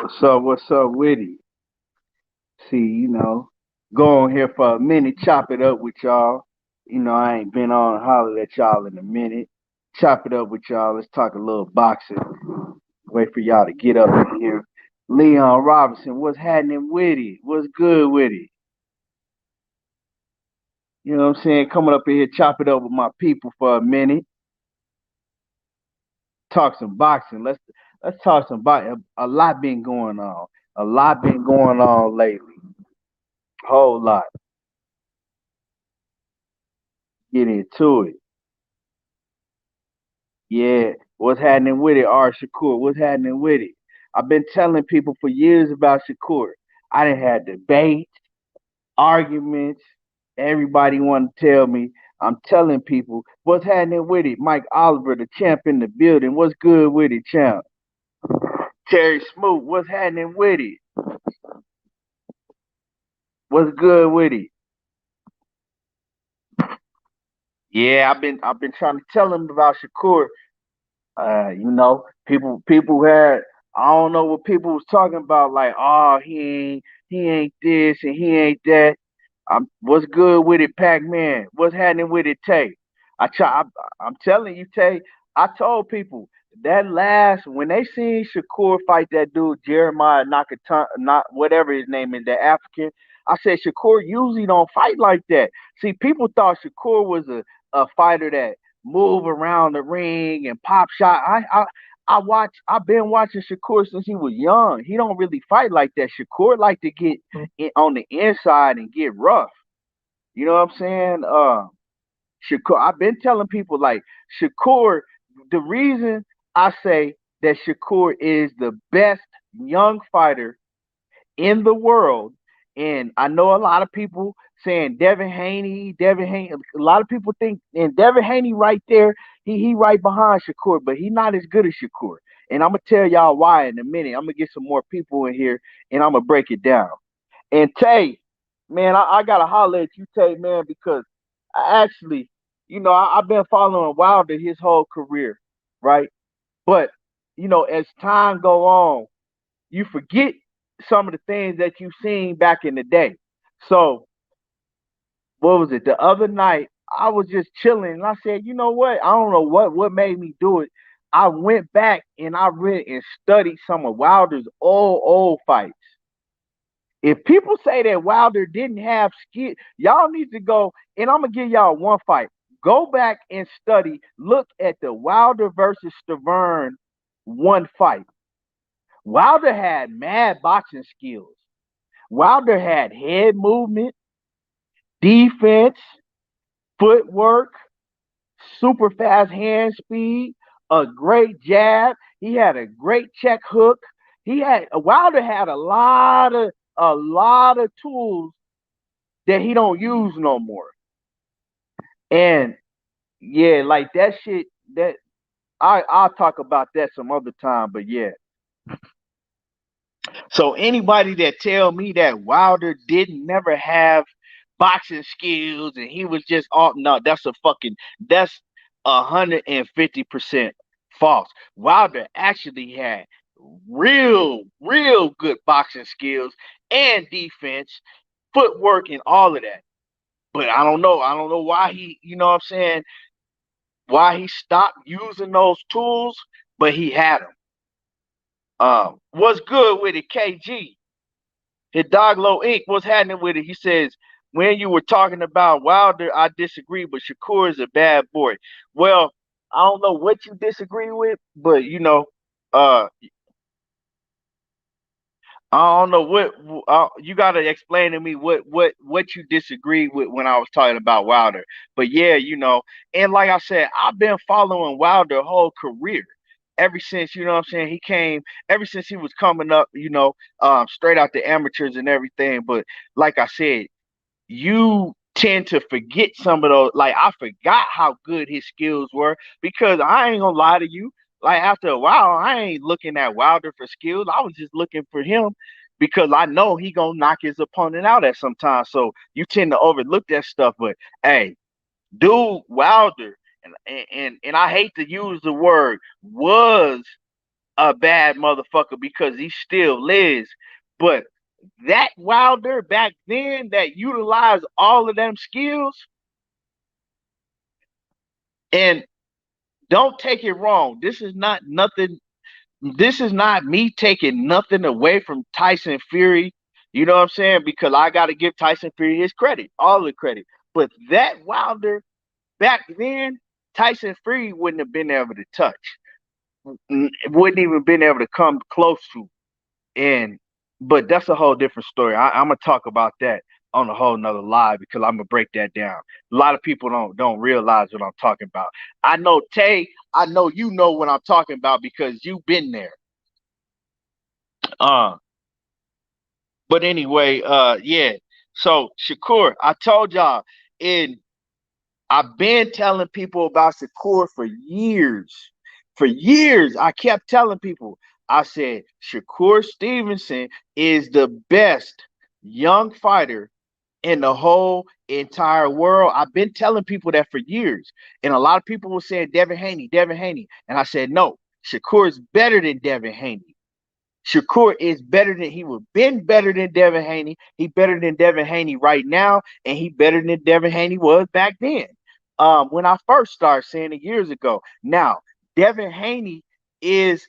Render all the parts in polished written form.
What's up with it? See, go on here for a minute, chop it up with y'all. I ain't been on hollered at y'all in a minute. Chop it up with y'all. Let's talk a little boxing. Wait for y'all to get up in here. Leon Robinson, what's happening with it? What's good with it? You know what I'm saying? Coming up in here, chop it up with my people for a minute. Talk some boxing. Let's talk some boxing. A lot been going on. A lot been going on lately. Whole lot. Get into it. Yeah, what's happening with it, R. Shakur? What's happening with it? I've been telling people for years about Shakur. I done had debates, arguments. Everybody want to tell me. I'm telling people what's happening with it. Mike Oliver, the champ in the building. What's good with it, champ? Terry Smoot, what's happening with it? What's good with it? Yeah, I've been trying to tell them about Shakur. People had I don't know what people was talking about, like, oh, he ain't this and he ain't that. What's good with it, Pac-Man? What's happening with it, Tay? I'm telling you, Tay. I told people that last when they seen Shakur fight that dude Jeremiah Nakatan, not whatever his name is, that African. I said Shakur usually don't fight like that. See, people thought Shakur was a fighter that move around the ring and pop shot. I've been watching Shakur since he was young. He don't really fight like that. Shakur like to get on the inside and get rough. You know what I'm saying? Shakur. I've been telling people like Shakur. The reason I say that Shakur is the best young fighter in the world. And I know a lot of people saying Devin Haney. A lot of people think, and Devin Haney right there, he right behind Shakur, but he not as good as Shakur. And I'm gonna tell y'all why in a minute. I'm gonna get some more people in here, and I'm gonna break it down. And Tay, man, I gotta holler at you, Tay, man, because I actually, I've been following Wilder his whole career, right? But as time go on, you forget some of the things that you've seen back in the day. So what was it? The other night I was just chilling and I said, you know what? I don't know what made me do it. I went back and I read and studied some of Wilder's old fights. If people say that Wilder didn't have skill, y'all need to go and I'm gonna give y'all one fight. Go back and study. Look at the Wilder versus Stavern one fight. Wilder had mad boxing skills. Wilder had head movement, defense, footwork, super fast hand speed, a great jab. He had a great check hook. Wilder had a lot of tools that he don't use no more. And yeah, like that shit that I'll talk about that some other time, but yeah. So anybody that tell me that Wilder didn't never have boxing skills and he was just off, no, that's 150% false. Wilder actually had real good boxing skills and defense, footwork, and all of that. But I don't know why he, you know what I'm saying, why he stopped using those tools, but he had them. What's good with it, KG? Hidalgo Inc. What's happening with it? He says, when you were talking about Wilder, I disagree, but Shakur is a bad boy. Well, I don't know what you disagree with, but uh, I don't know what you got to explain to me what you disagree with when I was talking about Wilder. But yeah, and like I said, I've been following Wilder whole career. Ever since, you know what I'm saying, ever since he was coming up, straight out the amateurs and everything. But like I said, you tend to forget some of those. Like I forgot how good his skills were because I ain't gonna lie to you. Like after a while, I ain't looking at Wilder for skills. I was just looking for him because I know he gonna knock his opponent out at some time. So you tend to overlook that stuff. But hey, dude, Wilder, and I hate to use the word was a bad motherfucker because he still lives. But that Wilder back then that utilized all of them skills, and don't take it wrong, this is not nothing. This is not me taking nothing away from Tyson Fury. You know what I'm saying? Because I got to give Tyson Fury his credit, all the credit. But that Wilder back then, Tyson Fury wouldn't have been able to touch, wouldn't even been able to come close to. And but that's a whole different story. I'm gonna talk about that on a whole nother live because I'm gonna break that down. A lot of people don't realize what I'm talking about. I know Tay, I know you know what I'm talking about because you've been there. Uh, but anyway, yeah. So Shakur, I told y'all, and I've been telling people about Shakur for years. For years, I kept telling people. I said Shakur Stevenson is the best young fighter in the whole entire world. I've been telling people that for years, and a lot of people were saying Devin Haney, Devin Haney, and I said no. Shakur is better than Devin Haney. Shakur is better than he would been better than Devin Haney. He better than Devin Haney right now, and he better than Devin Haney was back then. When I first started saying it years ago. Now, Devin Haney is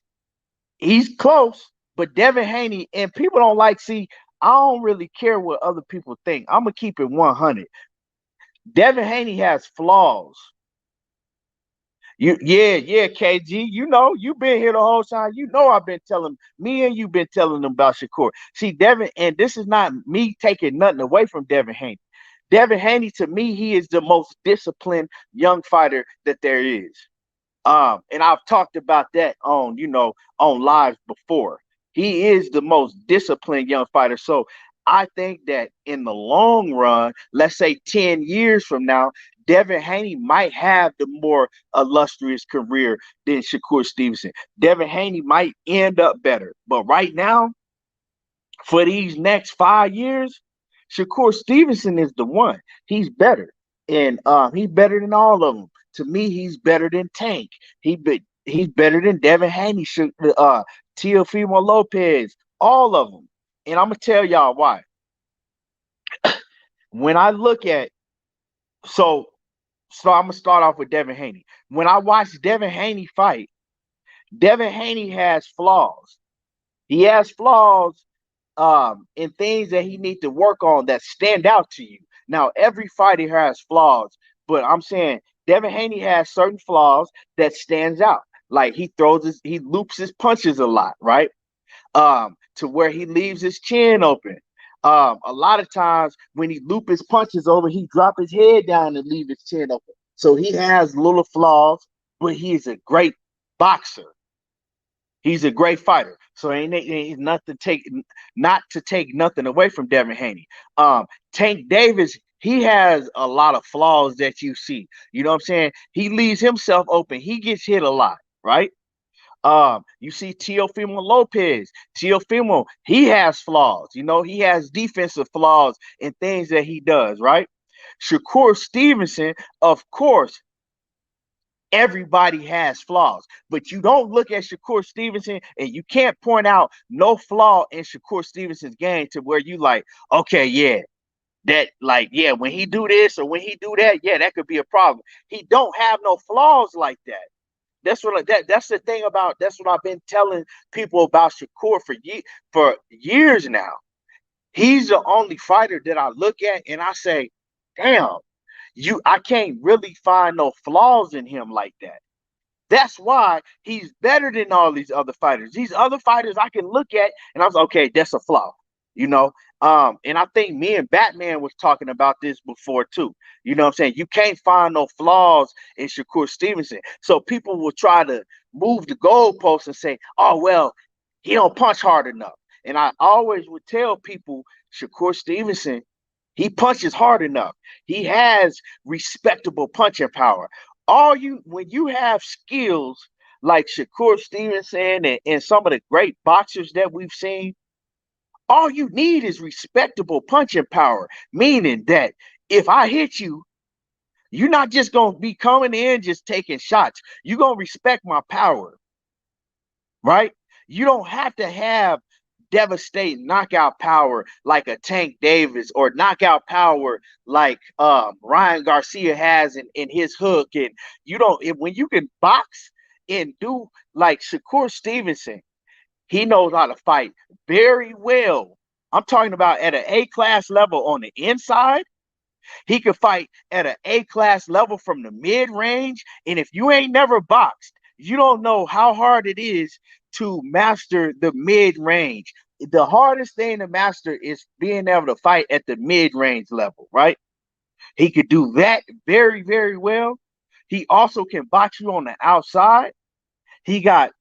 he's close, but Devin Haney and people don't like see. I don't really care what other people think. I'm gonna keep it 100. Devin Haney has flaws. Yeah, KG. You know, you've been here the whole time. You know, I've been telling me and you've been telling them about Shakur. See, Devin, and this is not me taking nothing away from Devin Haney. Devin Haney, to me, he is the most disciplined young fighter that there is. And I've talked about that on, on lives before. He is the most disciplined young fighter. So I think that in the long run, let's say 10 years from now, Devin Haney might have the more illustrious career than Shakur Stevenson. Devin Haney might end up better. But right now, for these next 5 years, Shakur Stevenson is the one. He's better. And he's better than all of them. To me, he's better than Tank. He's better than Devin Haney, Teofimo Lopez, all of them. And I'm gonna tell y'all why. When I look at so I'm gonna start off with Devin Haney. When I watch Devin Haney fight, Devin Haney has flaws. He has flaws and things that he needs to work on that stand out to you. Now, every fighter has flaws, but I'm saying Devin Haney has certain flaws that stands out. Like he loops his punches a lot, right? To where he leaves his chin open. A lot of times when he loop his punches over, he drop his head down and leave his chin open. So he has little flaws, but he's a great boxer. He's a great fighter. So ain't not to take nothing away from Devin Haney. Tank Davis, he has a lot of flaws that you see. You know what I'm saying? He leaves himself open. He gets hit a lot, right? You see Teofimo Lopez. Teofimo, he has flaws. You know, he has defensive flaws and things that he does, right? Shakur Stevenson, of course, everybody has flaws, but you don't look at Shakur Stevenson and you can't point out no flaw in Shakur Stevenson's game to where you like, okay, yeah, that like, yeah, when he do this or when he do that, yeah, that could be a problem. He don't have no flaws like that. That's the thing about that's what I've been telling people about Shakur for years now. He's the only fighter that I look at and I say, damn, I can't really find no flaws in him like that. That's why he's better than all these other fighters. These other fighters I can look at and I was okay, that's a flaw, you know. And I think me and Batman was talking about this before too. You know what I'm saying? You can't find no flaws in Shakur Stevenson. So people will try to move the goalposts and say, oh well, he don't punch hard enough. And I always would tell people Shakur Stevenson, he punches hard enough. He has respectable punching power. When you have skills like Shakur Stevenson and some of the great boxers that we've seen, all you need is respectable punching power. Meaning that if I hit you, you're not just gonna be coming in just taking shots. You're gonna respect my power. right? You don't have to have devastating knockout power like a Tank Davis or knockout power like Ryan Garcia has in his hook. And you don't when you can box and do like Shakur Stevenson, he knows how to fight very well. I'm talking about at an A class level on the inside. He could fight at an A class level from the mid range. And if you ain't never boxed, you don't know how hard it is to master the mid range. The hardest thing to master is being able to fight at the mid range level, right? He could do that very, very well. He also can box you on the outside. He got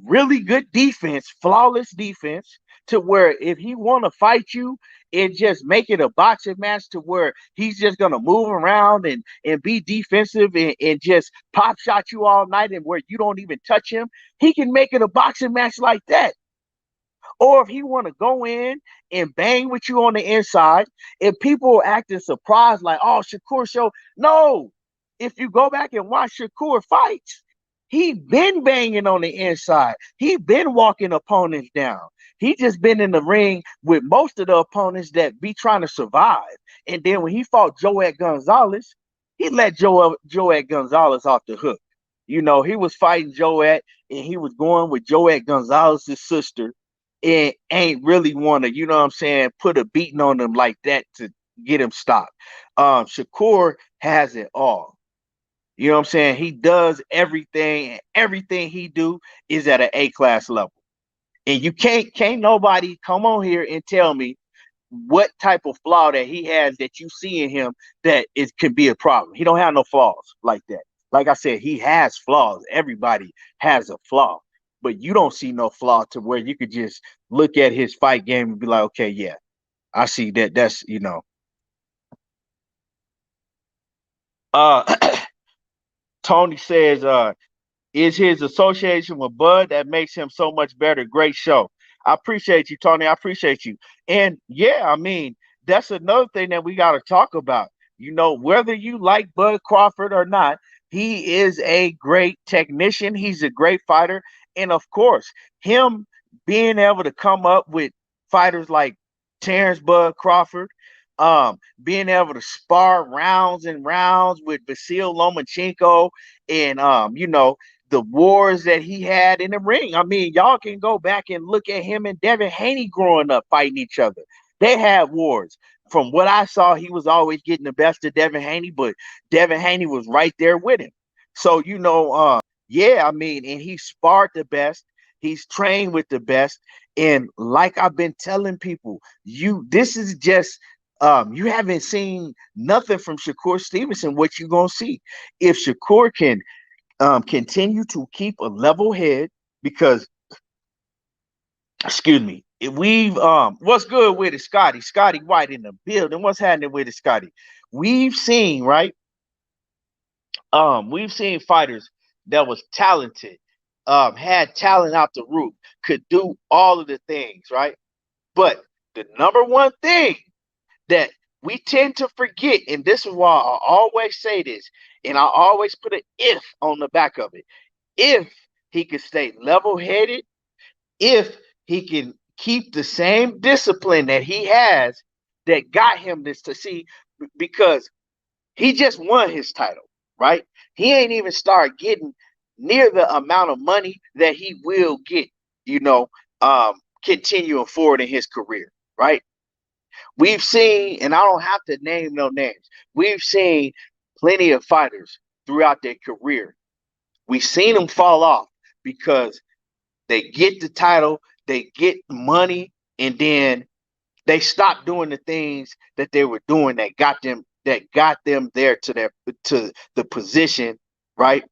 really good defense, flawless defense, to where if he want to fight you and just make it a boxing match to where he's just gonna move around and be defensive and just pop shot you all night and where you don't even touch him, he can make it a boxing match like that. Or if he want to go in and bang with you on the inside, and people acting surprised, like, oh, Shakur show. No, if you go back and watch Shakur fights, he been banging on the inside. He been walking opponents down. He just been in the ring with most of the opponents that be trying to survive. And then when he fought Joet Gonzalez, he let Joet Gonzalez off the hook. You know, he was fighting Joet and he was going with Joet Gonzalez's sister and ain't really want to, you know what I'm saying, put a beating on him like that to get him stopped. Shakur has it all. You know what I'm saying? He does everything, and everything he do is at an A class level. And you can't nobody come on here and tell me what type of flaw that he has that you see in him that it could be a problem. He don't have no flaws like that. Like I said, he has flaws. Everybody has a flaw, but you don't see no flaw to where you could just look at his fight game and be like, okay, yeah, I see that. That's Uh, Tony says, is his association with Bud that makes him so much better. Great show. I appreciate you, Tony. I appreciate you. And yeah, I mean, that's another thing that we got to talk about. You know, whether you like Bud Crawford or not, he is a great technician. He's a great fighter. And of course, him being able to come up with fighters like Terrence Bud Crawford, being able to spar rounds and rounds with Vasil Lomachenko and the wars that he had in the ring. I mean, y'all can go back and look at him and Devin Haney growing up fighting each other. They had wars. From what I saw, he was always getting the best of Devin Haney, but Devin Haney was right there with him. So, yeah, I mean, and he sparred the best. He's trained with the best. And like I've been telling people, this is just you haven't seen nothing from Shakur Stevenson. What you gonna see if Shakur can continue to keep a level head because, excuse me, we've what's good with it, Scotty White in the building. What's happening with it, Scotty? We've seen, right? We've seen fighters that was talented, had talent out the roof, could do all of the things, right? But the number one thing that we tend to forget, and this is why I always say this, and I always put an if on the back of it. If he can stay level-headed, if he can keep the same discipline that he has that got him this to see, because he just won his title, right? He ain't even start getting near the amount of money that he will get, continuing forward in his career, right? We've seen, and I don't have to name no names, we've seen plenty of fighters throughout their career. We've seen them fall off because they get the title, they get money, and then they stop doing the things that they were doing that got them there to the position, right?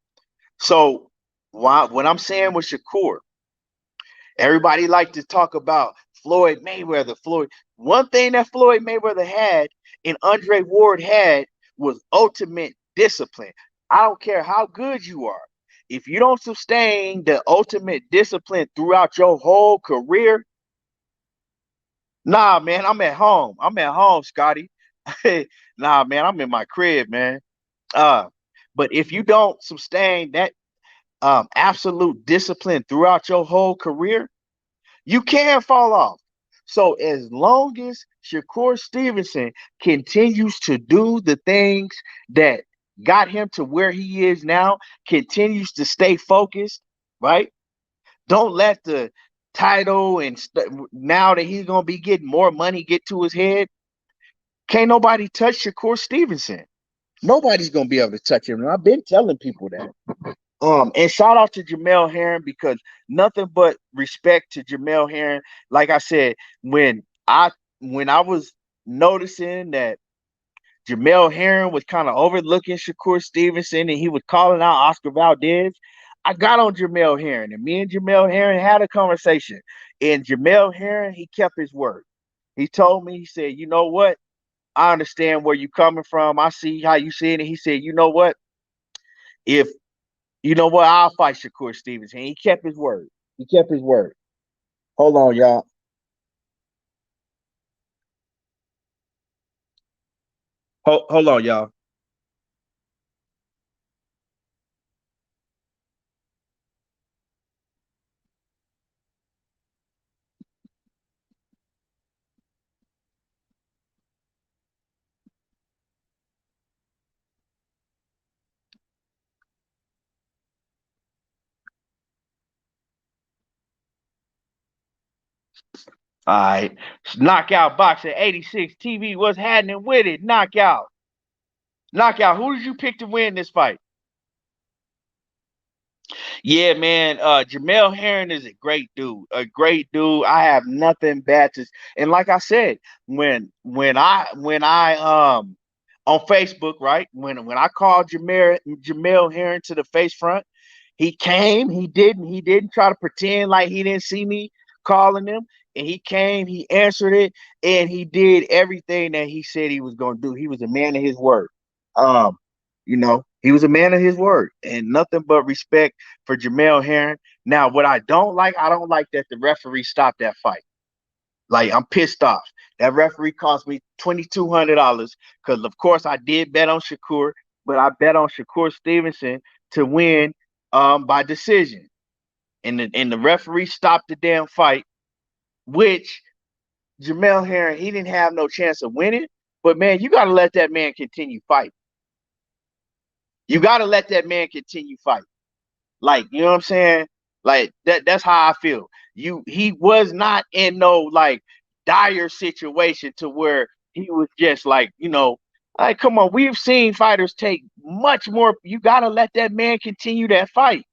So what I'm saying with Shakur, everybody like to talk about Floyd Mayweather. One thing that Floyd Mayweather had and Andre Ward had was ultimate discipline. I don't care how good you are. If you don't sustain the ultimate discipline throughout your whole career, nah, man, I'm at home. I'm at home, Scotty. Nah, man, I'm in my crib, man. Uh, but if you don't sustain that, absolute discipline throughout your whole career, you can fall off. So as long as Shakur Stevenson continues to do the things that got him to where he is now, continues to stay focused, right? Don't let the title and now that he's gonna be getting more money get to his head. Can't nobody touch Shakur Stevenson. Nobody's gonna be able to touch him. And I've been telling people that. And shout out to Jamael Herron because nothing but respect to Jamael Herron. Like I said, I when I was noticing that Jamael Herron was kind of overlooking Shakur Stevenson and he was calling out Oscar Valdez, I got on Jamael Herron and me and Jamael Herron had a conversation. And Jamael Herron, he kept his word. He told me, he said, you know what? I understand where you coming from. I see how you see it. And he said, you know what? If you know what, I'll fight Shakur Stevenson. He kept his word. He kept his word. Hold on, y'all. Hold on, y'all. All right. Knockout Boxing 86 TV. What's happening with it? Knockout. Knockout. Who did you pick to win this fight? Yeah, man. Jamael Herron is a great dude. A great dude. I have nothing bad to. And like I said, when I on Facebook, right? When I called Jamael Herron to the face front, he came. He didn't try to pretend like he didn't see me calling him. And he came. He answered it, and he did everything that he said he was going to do. He was a man of his word. Um, he was a man of his word, and nothing but respect for Jamael Herron. Now, what I don't like that the referee stopped that fight. Like, I'm pissed off. That referee cost me $2,200 because, of course, I did bet on Shakur, but I bet on Shakur Stevenson to win by decision. And the referee stopped the damn fight, which Jamael Herron, he didn't have no chance of winning. But, man, you got to let that man continue fighting. You got to let that man continue fighting. Like, you know what I'm saying? Like that's how I feel. He was not in no like dire situation to where he was just like, like come on, we've seen fighters take much more. You gotta let that man continue that fight.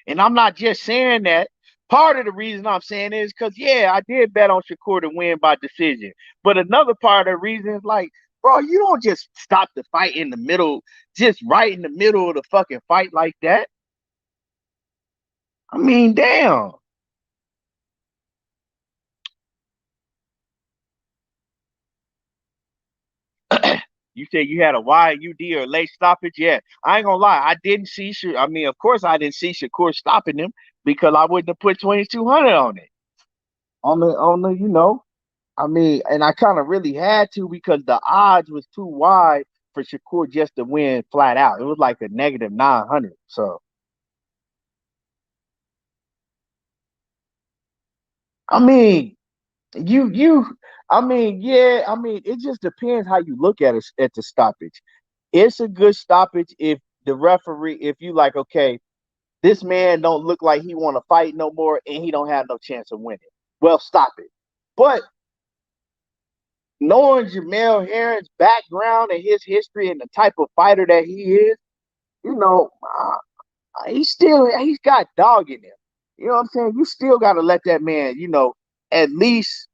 And I'm not just saying that. Part of the reason I'm saying is because yeah, I did bet on Shakur to win by decision. But another part of the reason is like, bro, you don't just stop the fight in the middle, just right in the middle of the fucking fight like that. I mean, damn. You said you had a YUD or late stoppage. Yeah, I ain't gonna lie. I didn't see. I mean, of course, I didn't see Shakur stopping him because I wouldn't have put 2,200 on it. On the. I mean, and I kind of really had to because the odds was too wide for Shakur just to win flat out. It was like a negative 900. So I mean, you. I mean, yeah. I mean, it just depends how you look at it at the stoppage. It's a good stoppage if the referee, if you like, okay, this man don't look like he want to fight no more and he don't have no chance of winning. Well, stop it. But knowing Jamael Herron's background and his history and the type of fighter that he is, you know, he's got dog in him. You know what I'm saying? You still got to let that man, at least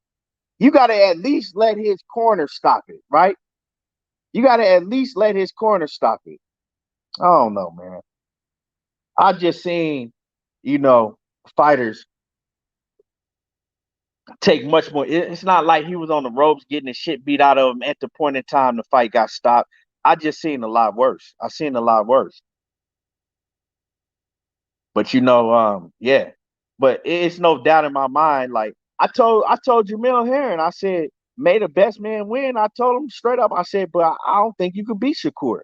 you got to at least let his corner stop it, right? You got to at least let his corner stop it. I don't know, man. I just seen, you know, fighters take much more. It's not like he was on the ropes getting the shit beat out of him at the point in time the fight got stopped. I just seen a lot worse. I seen a lot worse. But yeah. But it's no doubt in my mind. Like I told Jamil Herring, I said, may the best man win. I told him straight up, I said, but I don't think you could beat Shakur.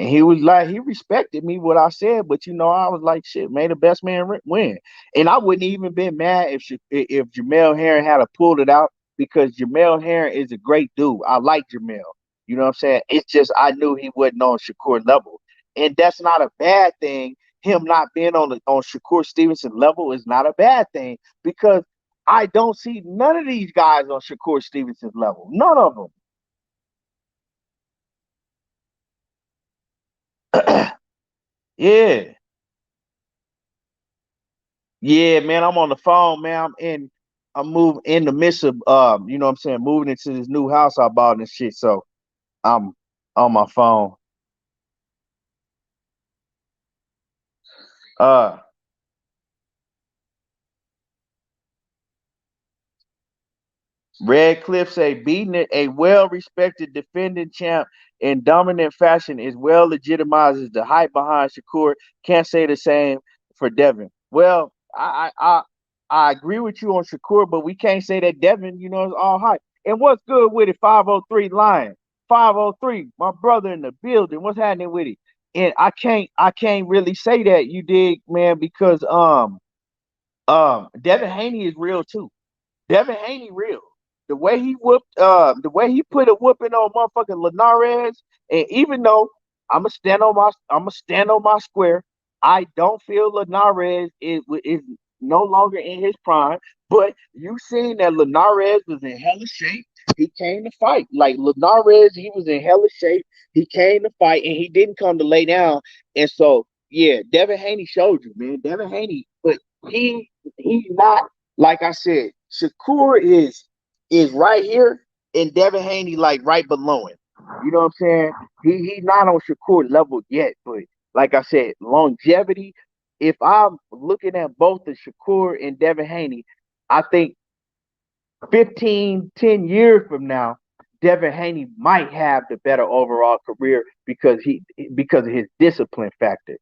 And he was like, he respected me what I said, but I was like, shit, may the best man win. And I wouldn't even been mad if Jamael Herron had pulled it out because Jamael Herron is a great dude. I like Jamael. You know what I'm saying? It's just I knew he wasn't on Shakur level, and that's not a bad thing. Him not being on Shakur Stevenson level is not a bad thing because I don't see none of these guys on Shakur Stevenson's level. None of them. Yeah. Yeah, man, I'm on the phone, man. I'm moving in the midst of what I'm saying, moving into this new house I bought and shit. So I'm on my phone. Uh Red Cliff say beating it a well-respected defending champ in dominant fashion is well legitimizes the hype behind Shakur. Can't say the same for Devin. Well, I agree with you on Shakur, but we can't say that Devin, is all hype. And what's good with it? 503 Lion. 503, my brother in the building. What's happening with it? And I can't really say that, you dig, man, because Devin Haney is real too. Devin Haney real. The way he put a whooping on motherfucking Linares, and even though I'm gonna stand on my square, I don't feel Linares is no longer in his prime. But you seen that Linares was in hella shape. He came to fight. Like Linares, he was in hella shape. He came to fight, and he didn't come to lay down. And so, yeah, Devin Haney showed you, man. Devin Haney, but he's not like I said. Shakur is right here, and Devin Haney like right below him. You know what I'm saying? He's not on Shakur level yet, but like I said, longevity. If I'm looking at both the Shakur and Devin Haney, I think 15, 10 years from now, Devin Haney might have the better overall career because of his discipline factor.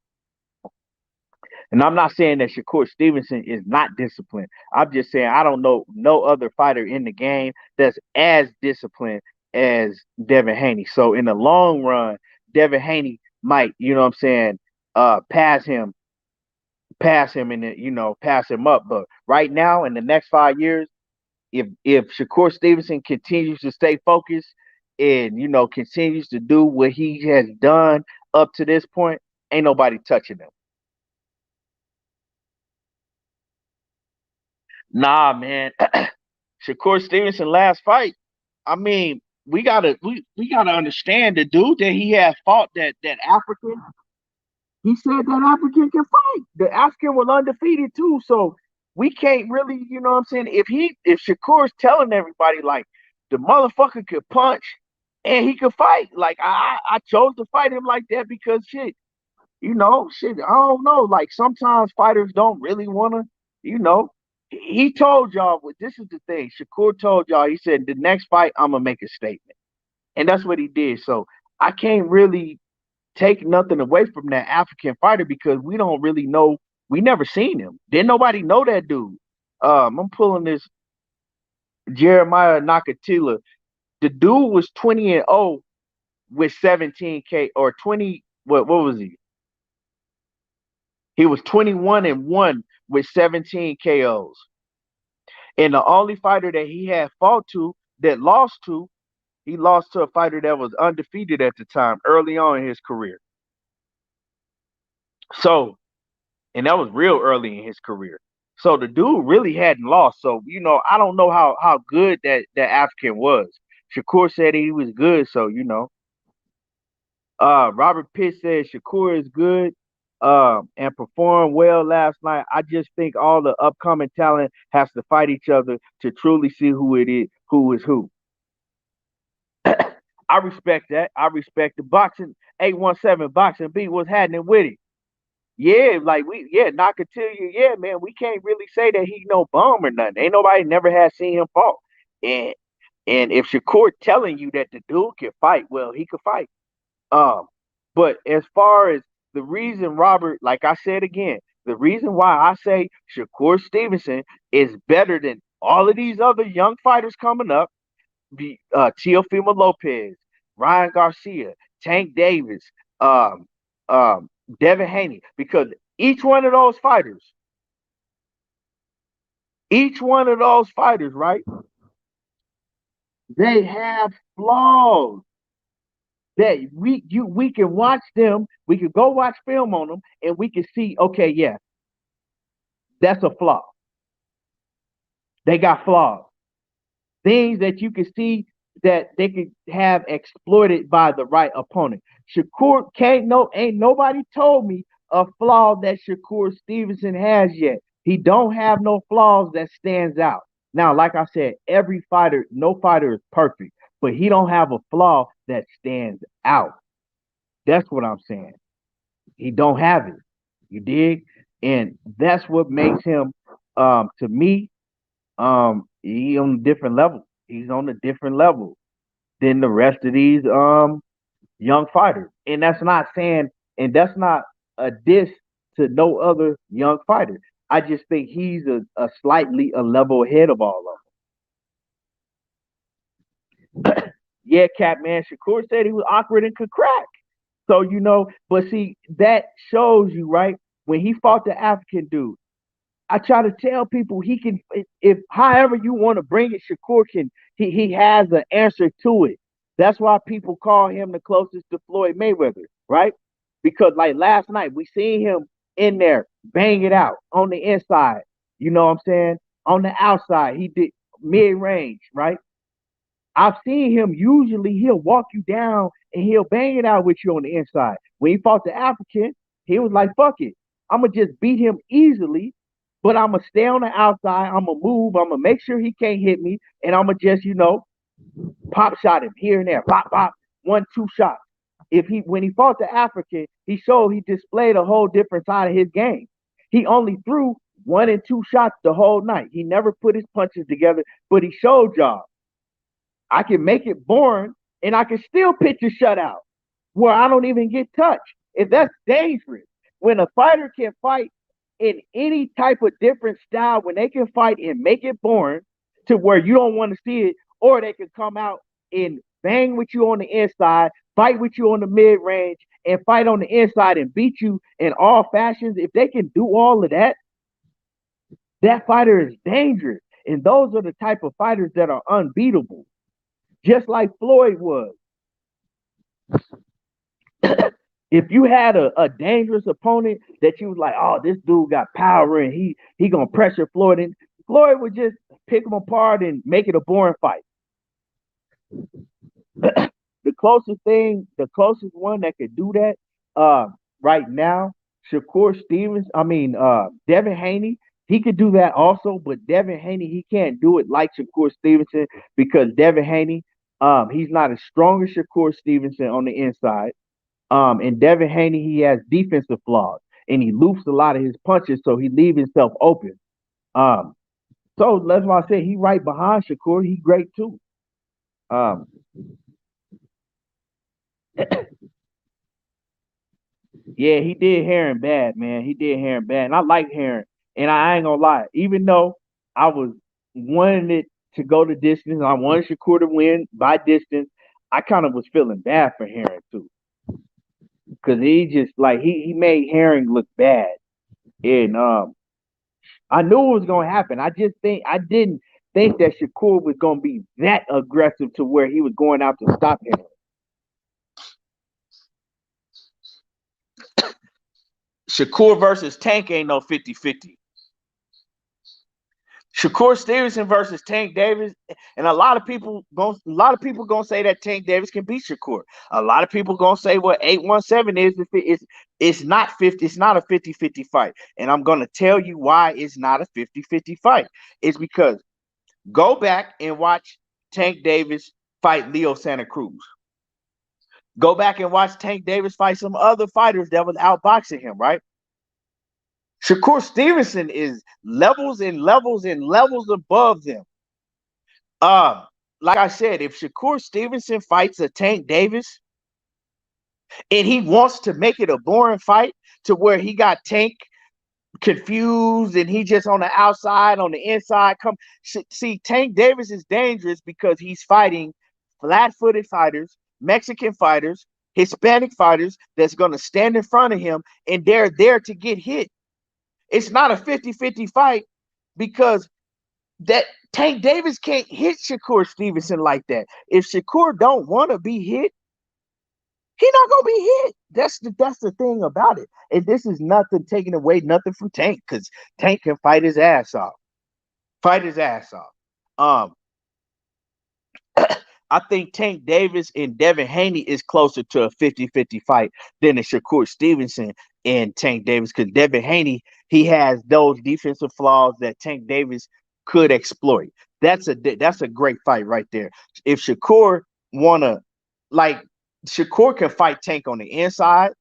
And I'm not saying that Shakur Stevenson is not disciplined. I'm just saying I don't know no other fighter in the game that's as disciplined as Devin Haney. So in the long run, Devin Haney might, what I'm saying, pass him and pass him up. But right now, in the next 5 years, if Shakur Stevenson continues to stay focused and continues to do what he has done up to this point, ain't nobody touching him. Nah, man. Shakur Stevenson last fight. I mean, we gotta understand the dude that he had fought that African. He said that African can fight. The African was undefeated too. So we can't really, what I'm saying, if Shakur's telling everybody like the motherfucker could punch and he could fight, like I chose to fight him like that because shit, I don't know. Like sometimes fighters don't really wanna, you know. He told y'all, but this is the thing. Shakur told y'all, he said, the next fight, I'm gonna make a statement. And that's what he did. So I can't really take nothing away from that African fighter because we don't really know. We never seen him. Didn't nobody know that dude. I'm pulling this Jeremiah Nakatila. The dude was 20-0 with 17K or 20. What was he? He was 21-1 with 17 KOs. And the only fighter that he had fought to that lost to, he lost to a fighter that was undefeated at the time, early on in his career. So, and that was real early in his career. So the dude really hadn't lost. So, I don't know how good that African was. Shakur said he was good, so Robert Pitt said Shakur is good and performed well last night. I just think all the upcoming talent has to fight each other to truly see who is who. I respect that. I respect the boxing 817 boxing beat was happening with it. Yeah, like Nakatilia, yeah, man. We can't really say that he no bum or nothing. Ain't nobody never has seen him fall. And and if Shakur telling you that the dude can fight, well, he could fight. Um, but as far as the reason, Robert, like I said again, the reason why I say Shakur Stevenson is better than all of these other young fighters coming up, Teofimo Lopez, Ryan Garcia, Tank Davis. um, Devin Haney, because each one of those fighters, right, they have flaws that we can watch them. We can go watch film on them, and we can see, okay, yeah, that's a flaw. They got flaws. Things that you can see that they could have exploited by the right opponent. Shakur ain't nobody told me a flaw that Shakur Stevenson has yet. He don't have no flaws that stands out. Now, like I said, every fighter, no fighter is perfect, but he don't have a flaw that stands out. That's what I'm saying. He don't have it. You dig? And that's what makes him, to me, he on a different level. He's on a different level than the rest of these young fighters. And that's not a diss to no other young fighter. I just think he's a slightly a level ahead of all of them. Yeah, Catman Shakur said he was awkward and could crack. So but see, that shows you, right? When he fought the African dude, I try to tell people he can, if however you want to bring it, Shakur can. He has an answer to it. That's why people call him the closest to Floyd Mayweather, right? Because like last night, we seen him in there bang it out on the inside. You know what I'm saying? On the outside, he did mid range, right? I've seen him. Usually, he'll walk you down and he'll bang it out with you on the inside. When he fought the African, he was like, "Fuck it, I'm gonna just beat him easily, but I'm gonna stay on the outside. I'm gonna move. I'm gonna make sure he can't hit me, and I'm gonna just, pop shot him here and there, pop, pop, 1, 2 shots." If he when he fought the African, he showed he displayed a whole different side of his game. He only threw 1 and 2 shots the whole night. He never put his punches together, but he showed y'all I can make it boring and I can still pitch a shutout where I don't even get touched. If that's dangerous. When a fighter can fight in any type of different style, when they can fight and make it boring to where you don't want to see it, or they can come out and bang with you on the inside, fight with you on the mid range, and fight on the inside and beat you in all fashions. If they can do all of that, that fighter is dangerous. And those are the type of fighters that are unbeatable, just like Floyd was. If you had a dangerous opponent that you was like, oh, this dude got power and he gonna pressure Floyd, and Floyd would just pick him apart and make it a boring fight. The closest one that could do that right now, Devin Haney, he could do that also, but Devin Haney, he can't do it like Shakur Stevenson because Devin Haney, he's not as strong as Shakur Stevenson on the inside. And Devin Haney, he has defensive flaws and he loops a lot of his punches, so he leaves himself open. Um, so that's why I say he right behind Shakur. He great too. Um, yeah, he did Herron bad, man. He did Herron bad, and I like Herron. And I ain't gonna lie, even though I was wanting it to go the distance, I wanted Shakur to win by distance. I kind of was feeling bad for Herron too, because he just like he made Herring look bad, and I knew it was gonna happen. I didn't think that Shakur was gonna be that aggressive to where he was going out to stop him. Shakur versus Tank ain't no 50-50. Shakur Stevenson versus Tank Davis, and a lot of people gonna say that Tank Davis can beat Shakur. A lot of people gonna say what 817 is. It's not 50. It's not a 50-50 fight, and I'm gonna tell you why it's not a 50-50 fight. It's because go back and watch Tank Davis fight Leo Santa Cruz. Go back and watch Tank Davis fight some other fighters that was outboxing him, right? Shakur Stevenson is levels and levels and levels above them. Like I said, if Shakur Stevenson fights a Tank Davis and he wants to make it a boring fight to where he got Tank confused and he just on the outside, on the inside, see, Tank Davis is dangerous because he's fighting flat-footed fighters, Mexican fighters. Hispanic fighters that's going to stand in front of him, and they're there to get hit. It's not a 50-50 fight because that Tank Davis can't hit Shakur Stevenson like that. If Shakur don't want to be hit, he not gonna be hit. That's the thing about it. And this is nothing taking away nothing from Tank because Tank can fight his ass off. Fight his ass off. Um, I think Tank Davis and Devin Haney is closer to a 50-50 fight than a Shakur Stevenson and Tank Davis because Devin Haney, he has those defensive flaws that Tank Davis could exploit. That's a great fight right there. If Shakur wanna like Shakur can fight Tank on the inside,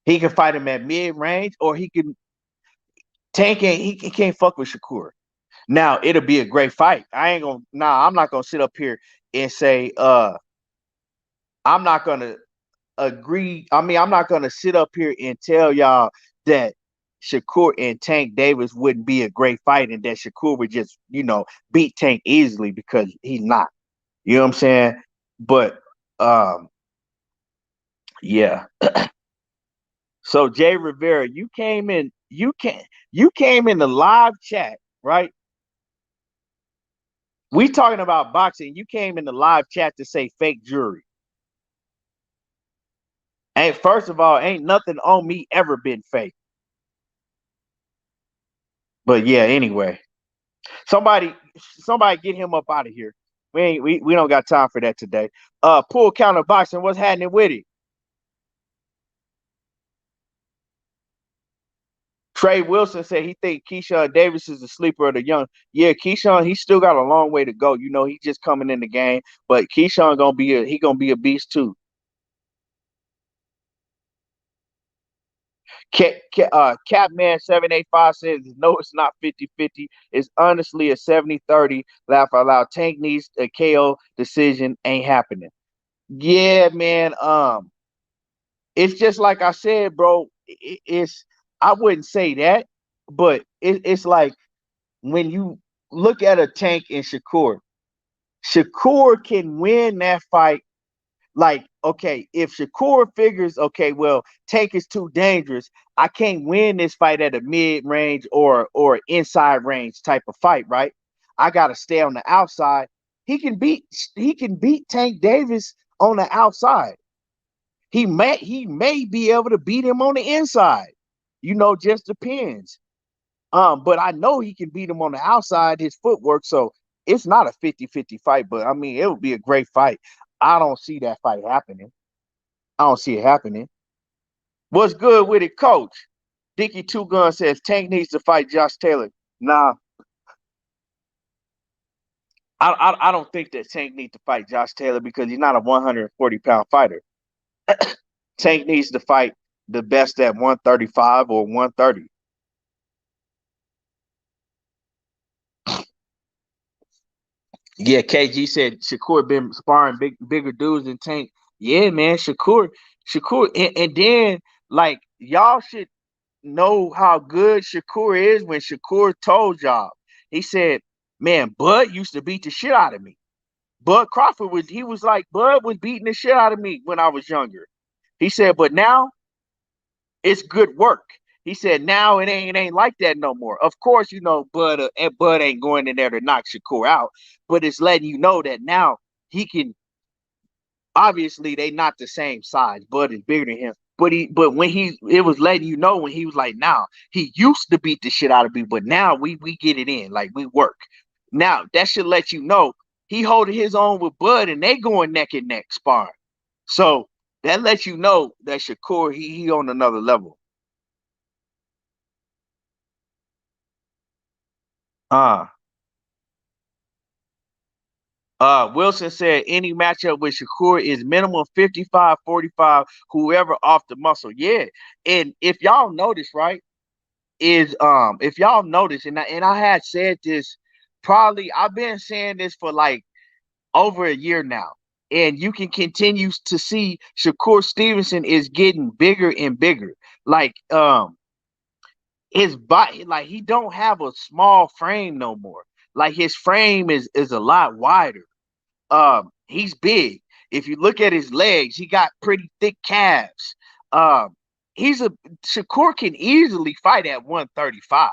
he can fight him at mid range, or he can Tank ain't he can't fuck with Shakur. Now it'll be a great fight. I'm not gonna sit up here and say I'm not gonna agree. I mean, I'm not gonna sit up here and tell y'all that Shakur and Tank Davis wouldn't be a great fight and that Shakur would just, beat Tank easily because he's not. You know what I'm saying? But um, yeah. So Jay Rivera, you came in the live chat, right? We talking about boxing. You came in the live chat to say fake jury. And first of all, ain't nothing on me ever been fake. But yeah, anyway. Somebody get him up out of here. We don't got time for that today. Pool counter boxing, what's happening with it? Trey Wilson said he think Keyshawn Davis is the sleeper of the young. Yeah, Keyshawn, he still got a long way to go. He just coming in the game, but Keyshawn gonna be a beast too. Catman 785 says no, it's not 50-50. It's honestly a 70-30. Laugh out loud. Tank needs a KO decision. Ain't happening. Yeah, man. It's just like I said, bro. It's I wouldn't say that, but it's like when you look at a Tank and Shakur can win that fight. Like, okay, if Shakur figures, okay, well, Tank is too dangerous, I can't win this fight at a mid range or inside range type of fight, right? I gotta stay on the outside. He can beat Tank Davis on the outside. He may be able to beat him on the inside. Just depends. But I know he can beat him on the outside, his footwork. So it's not a 50-50 fight, but I mean, it would be a great fight. I don't see that fight happening. I don't see it happening. What's good with it, coach? Dickie Two Gun says Tank needs to fight Josh Taylor. Nah, I don't think that Tank needs to fight Josh Taylor because he's not a 140-pound fighter. Tank needs to fight the best at 135 or 130. Yeah, KG said Shakur been sparring bigger dudes than Tank. Yeah, man, Shakur, and then like y'all should know how good Shakur is when Shakur told y'all. He said, "Man, Bud used to beat the shit out of me. Bud Crawford was like Bud was beating the shit out of me when I was younger." He said, "But now it's good work." He said, "Now it ain't like that no more." Of course, Bud ain't going in there to knock Shakur out, but it's letting you know that now he can. Obviously, they not the same size. Bud is bigger than him, but when it was letting you know when he was like, now he used to beat the shit out of me, but now we get it in, like we work. Now that should let you know he holding his own with Bud, and they going neck and neck sparring. So that lets you know that Shakur he on another level. Uh Wilson said any matchup with Shakur is minimum 55-45, whoever off the muscle. Yeah. And if y'all notice, right, is if y'all notice, and I had said this probably I've been saying this for like over a year now. And you can continue to see Shakur Stevenson is getting bigger and bigger. Like his body, like he don't have a small frame no more. Like his frame is a lot wider. He's big. If you look at his legs, he got pretty thick calves. Um, he's a Shakur can easily fight at 135.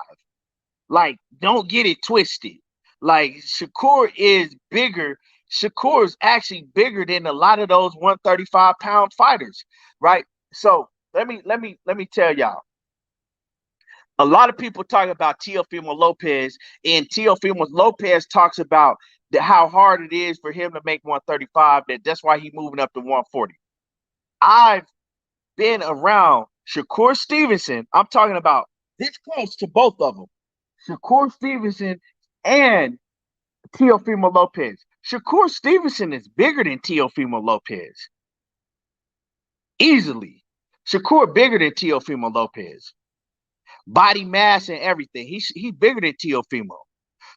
Like, don't get it twisted. Like, Shakur is bigger. Shakur is actually bigger than a lot of those 135-pound fighters, right? So let me tell y'all. A lot of people talk about Teofimo Lopez, and Teofimo Lopez talks about how hard it is for him to make 135. That's why he's moving up to 140. I've been around Shakur Stevenson. I'm talking about this close to both of them. Shakur Stevenson and Teofimo Lopez. Shakur Stevenson is bigger than Teofimo Lopez. Easily. Shakur bigger than Teofimo Lopez. Body mass and everything. He's bigger than Teofimo.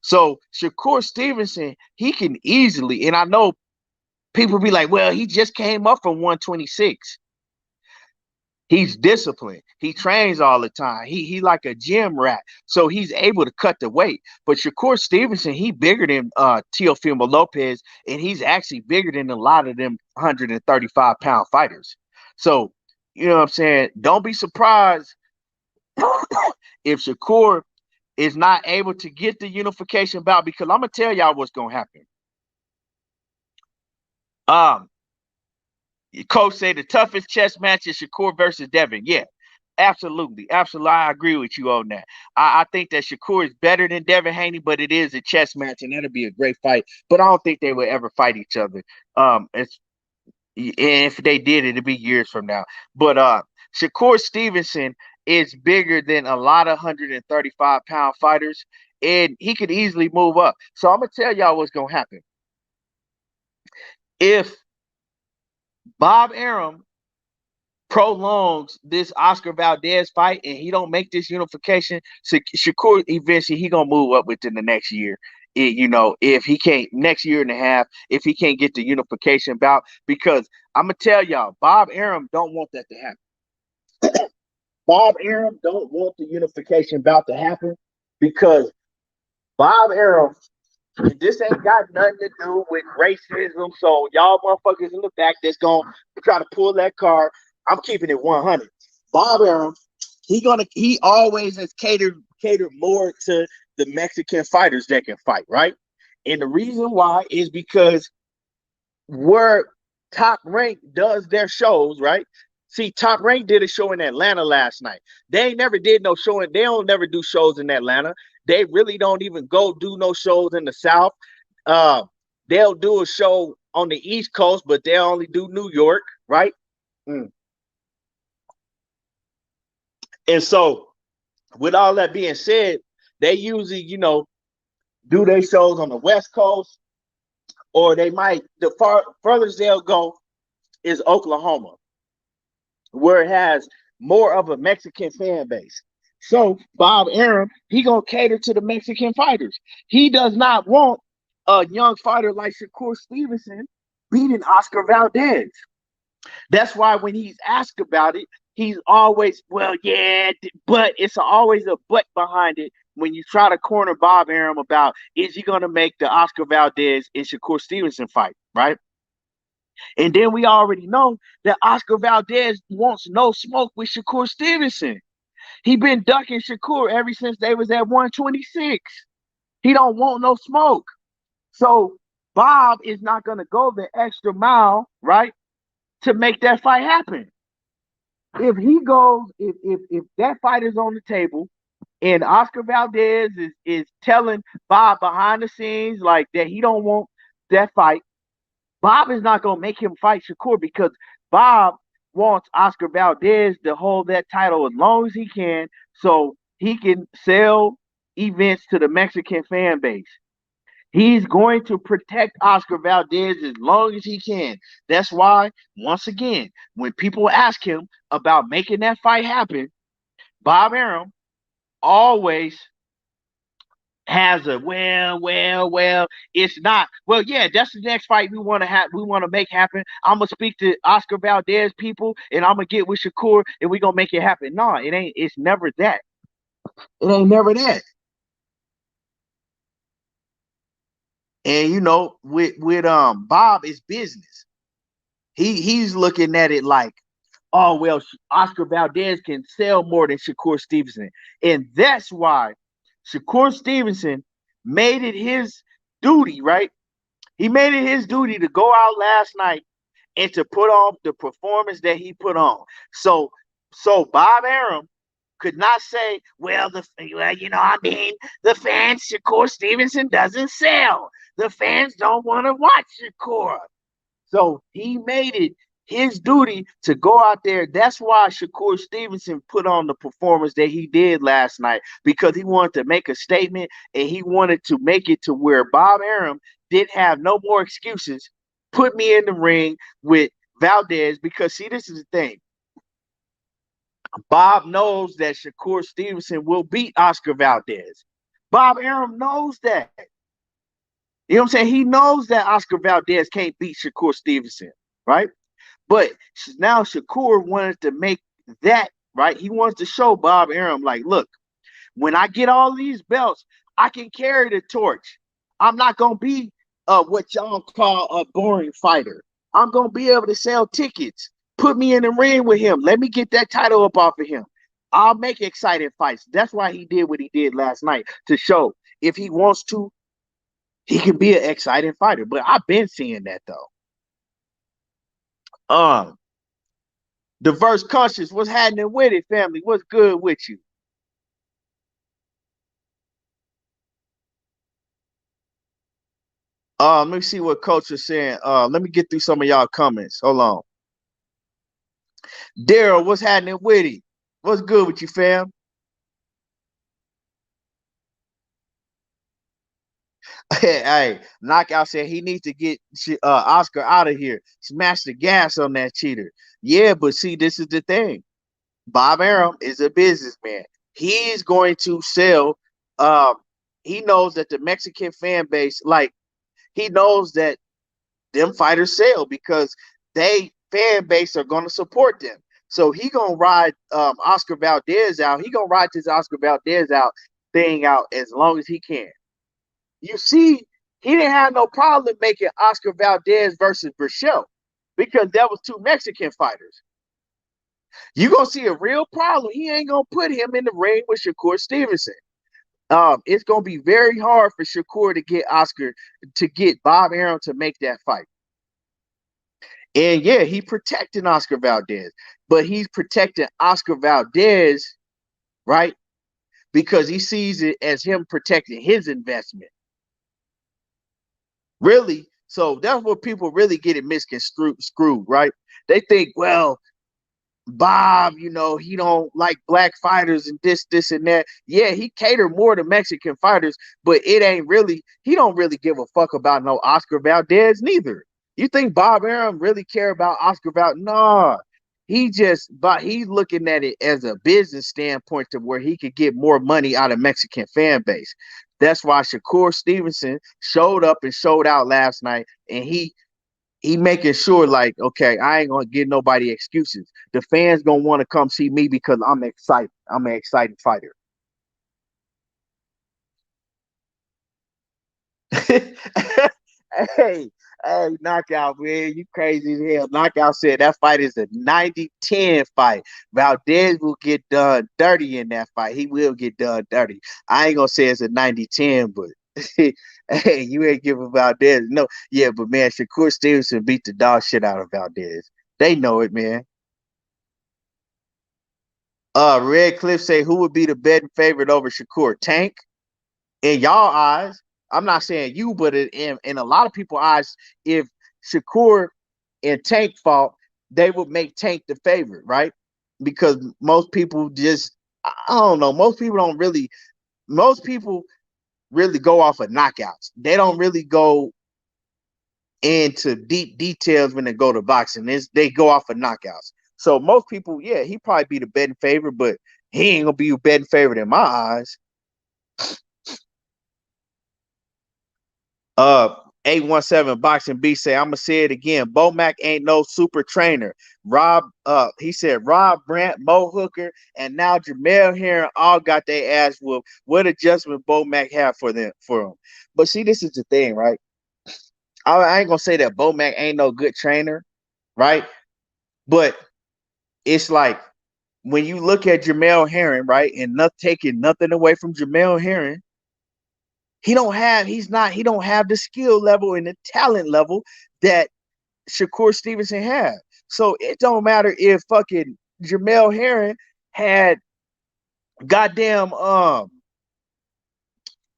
So Shakur Stevenson, he can easily, and I know people be like, well, he just came up from 126. He's disciplined. He trains all the time. He like a gym rat. So he's able to cut the weight. But Shakur Stevenson, he bigger than Teofimo Lopez, and he's actually bigger than a lot of them 135-pound fighters. So, you know what I'm saying? Don't be surprised if Shakur is not able to get the unification bout, because I'm gonna tell y'all what's gonna happen. Coach said the toughest chess match is Shakur versus Devin. Yeah, absolutely. Absolutely. I agree with you on that. I think that Shakur is better than Devin Haney, but it is a chess match, and that'll be a great fight. But I don't think they will ever fight each other. If they did, it'd be years from now. But Shakur Stevenson is bigger than a lot of 135-pound fighters, and he could easily move up. So I'm gonna tell y'all what's gonna happen. If Bob Arum prolongs this Oscar Valdez fight and he don't make this unification, Shakur eventually he gonna move up within the next year. If he can't, next year and a half, if he can't get the unification bout, because I'm gonna tell y'all, Bob Arum don't want that to happen. Bob Arum don't want the unification bout to happen because Bob Arum, this ain't got nothing to do with racism. So y'all motherfuckers in the back that's gonna try to pull that card, I'm keeping it 100. Bob Arum, he always has catered more to the Mexican fighters that can fight, right? And the reason why is because where Top Rank does their shows, right? See, Top Rank did a show in Atlanta last night. They never did no show, and they don't never do shows in Atlanta. They really don't even go do no shows in the South. Uh, they'll do a show on the East Coast, but they only do New York, right? Mm. And so, with all that being said, they usually, do their shows on the West Coast, or they might, the furthest they'll go is Oklahoma, where it has more of a Mexican fan base. So Bob Arum, he gonna cater to the Mexican fighters. He does not want a young fighter like Shakur Stevenson beating Oscar Valdez. That's why when he's asked about it, he's always, well, yeah, but it's always a but behind it when you try to corner Bob Arum about, is he going to make the Oscar Valdez and Shakur Stevenson fight, right? And then we already know that Oscar Valdez wants no smoke with Shakur Stevenson. He been ducking Shakur ever since they was at 126. He don't want no smoke. So Bob is not going to go the extra mile, right, to make that fight happen. If he goes, if that fight is on the table, and Oscar Valdez is telling Bob behind the scenes like that he don't want that fight, Bob is not gonna make him fight Shakur because Bob wants Oscar Valdez to hold that title as long as he can, so he can sell events to the Mexican fan base. He's going to protect Oscar Valdez as long as he can. That's why, once again, when people ask him about making that fight happen, Bob Arum always has a well, it's not. Well, yeah, that's the next fight we want to make happen. I'm gonna speak to Oscar Valdez people and I'm gonna get with Shakur and we're gonna make it happen. No, it ain't, it's never that. It ain't never that. And with Bob, it's business. He's looking at it like, oh well, Oscar Valdez can sell more than Shakur Stevenson, and that's why Shakur Stevenson made it his duty, right? He made it his duty to go out last night and to put on the performance that he put on. So, so Bob Arum could not say, well, I mean, the fans, Shakur Stevenson doesn't sell. The fans don't want to watch Shakur. So he made it his duty to go out there. That's why Shakur Stevenson put on the performance that he did last night, because he wanted to make a statement and he wanted to make it to where Bob Arum didn't have no more excuses. Put me in the ring with Valdez, because see, this is the thing. Bob knows that Shakur Stevenson will beat Oscar Valdez. Bob Arum knows that. You know what I'm saying? He knows that Oscar Valdez can't beat Shakur Stevenson, right? But now Shakur wanted to make that, right? He wants to show Bob Arum, like, look, when I get all these belts, I can carry the torch. I'm not going to be what y'all call a boring fighter. I'm going to be able to sell tickets. Put me in the ring with him. Let me get that title up off of him. I'll make exciting fights. That's why he did what he did last night, to show if he wants to, he can be an exciting fighter. But I've been seeing that though. Diverse conscious, what's happening with it, family? What's good with you? Let me see what Coach is saying. Let me get through some of y'all comments. Hold on. Daryl, what's happening with it? What's good with you, fam? Hey, Knockout said he needs to get Oscar out of here. Smash the gas on that cheater. Yeah, but see, this is the thing. Bob Arum is a businessman. He's going to sell. Um, he knows that the Mexican fan base, like, he knows that them fighters sell because they fan base are going to support them. So he gonna ride Oscar Valdez out. He gonna ride this Oscar Valdez out thing out as long as he can. You see, he didn't have no problem making Oscar Valdez versus Brichelle because that was two Mexican fighters. You gonna see a real problem. He ain't gonna put him in the ring with Shakur Stevenson. It's gonna be very hard for Shakur to get Oscar to get Bob Arum to make that fight. And yeah, he protecting Oscar Valdez, but he's protecting Oscar Valdez, right? Because he sees it as him protecting his investment. Really. So that's what people really get it misconstrued, right? They think, well, Bob, he don't like black fighters and this, and that. Yeah, he catered more to Mexican fighters, but it ain't really, he don't really give a fuck about no Oscar Valdez neither. You think Bob Arum really care about Oscar Valdez? Nah. But he's looking at it as a business standpoint to where he could get more money out of Mexican fan base. That's why Shakur Stevenson showed up and showed out last night, and he making sure, like, okay, I ain't gonna give nobody excuses. The fans gonna want to come see me because I'm excited. I'm an exciting fighter. hey, hey, Knockout, man, you crazy as hell. Knockout said that fight is a 90-10 fight. Valdez will get done dirty in that fight. He will get done dirty. I ain't gonna say it's a 90-10, but hey, you ain't giving Valdez. No, yeah, but man, Shakur Stevenson beat the dog shit out of Valdez. They know it, man. Red Cliff say, who would be the betting favorite over Shakur? Tank? In y'all eyes, I'm not saying you, but in a lot of people's eyes, if Shakur and Tank fought, they would make Tank the favorite, right? Because most people just, I don't know, most people really go off of knockouts. They don't really go into deep details when they go to boxing. They go off of knockouts. So most people, yeah, he probably be the betting favorite, but he ain't gonna be a betting favorite in my eyes. 817 Boxing B say, I'm gonna say it again. Bo Mac ain't no super trainer. He said Rob Brandt, Mo Hooker, and now Jamael Herron all got their ass whooped. What adjustment Bo Mac have for them? But see, this is the thing, right? I ain't gonna say that Bo Mac ain't no good trainer, right? But it's like when you look at Jamael Herron, right, and not taking nothing away from Jamael Herron, he don't have the skill level and the talent level that Shakur Stevenson had. So it don't matter if fucking Jamael Herron had goddamn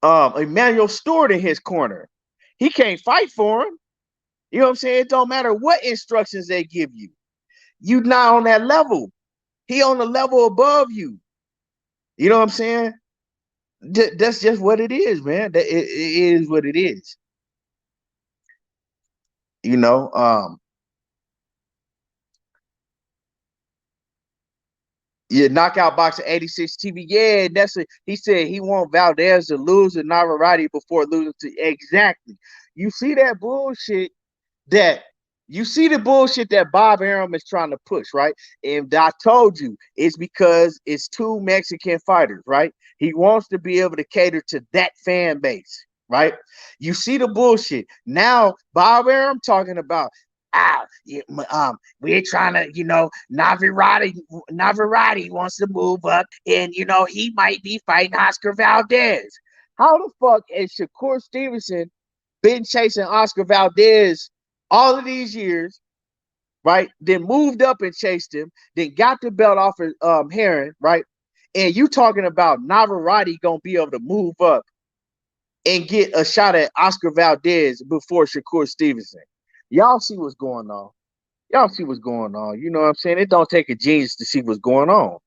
Emmanuel Stewart in his corner. He can't fight for him. You know what I'm saying? It don't matter what instructions they give you. You not on that level. He on the level above you. You know what I'm saying? That's just what it is, man. It is what it is. You know, yeah, knockout boxing 86 TV. Yeah, he said he want Valdez to lose to Navarrete before losing to exactly. You see that bullshit that you see the bullshit that Bob Arum is trying to push, right? And I told you it's because it's two Mexican fighters, right? He wants to be able to cater to that fan base, right? You see the bullshit. Now Bob Arum talking about we're trying to, Navarrete wants to move up, and he might be fighting Oscar Valdez. How the fuck is Shakur Stevenson been chasing Oscar Valdez all of these years, right? Then moved up and chased him, then got the belt off of Herron, right? And you talking about Navarrete gonna be able to move up and get a shot at Oscar Valdez before Shakur Stevenson. Y'all see what's going on. Y'all see what's going on. You know what I'm saying? It don't take a genius to see what's going on.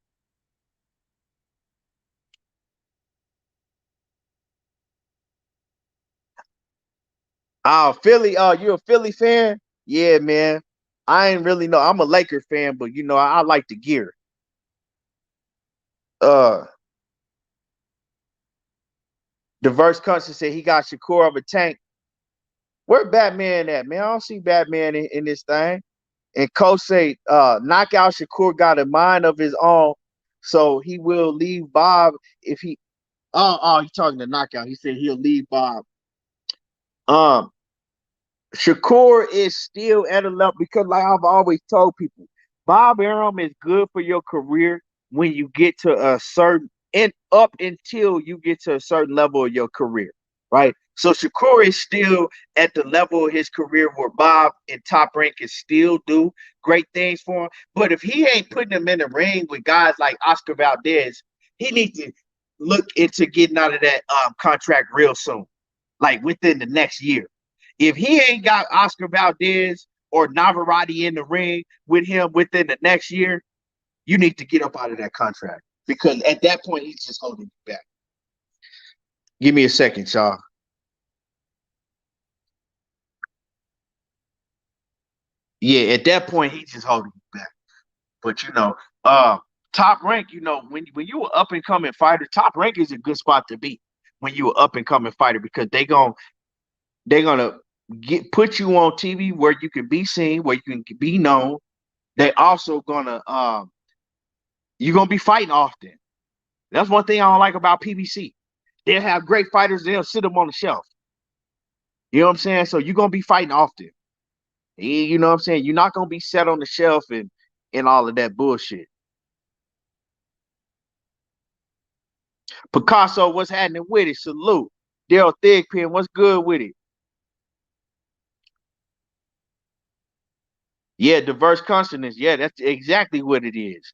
Oh, Philly. Oh, you a Philly fan? Yeah, man. I ain't really know. I'm a Laker fan, but I like the gear. Uh, Diverse Country said he got Shakur of a tank. Where Batman at, man? I don't see Batman in this thing. And Coach say, knockout Shakur got a mind of his own, so he will leave Bob if he. Oh, he's talking to knockout. He said he'll leave Bob. Um, Shakur is still at a level because, like I've always told people, Bob Arum is good for your career when you get to a certain and up until you get to a certain level of your career, right? So Shakur is still at the level of his career where Bob and Top Rank can still do great things for him. But if he ain't putting him in the ring with guys like Oscar Valdez, he needs to look into getting out of that contract real soon, like within the next year. If he ain't got Oscar Valdez or Navarrete in the ring with him within the next year, you need to get up out of that contract because at that point he's just holding you back. Give me a second, y'all. Yeah, at that point he's just holding you back. But Top Rank, when you were up and coming fighter, Top Rank is a good spot to be when you were up and coming fighter because they're gonna get put you on TV where you can be seen, where you can be known. They also gonna you're gonna be fighting often. That's one thing I don't like about PBC. They'll have great fighters, they'll sit them on the shelf. You know what I'm saying? So you're gonna be fighting often. You know what I'm saying? You're not gonna be set on the shelf and all of that bullshit. Picasso, what's happening with it? Salute. Daryl Thigpen, what's good with it? Yeah, diverse consonants. Yeah, that's exactly what it is.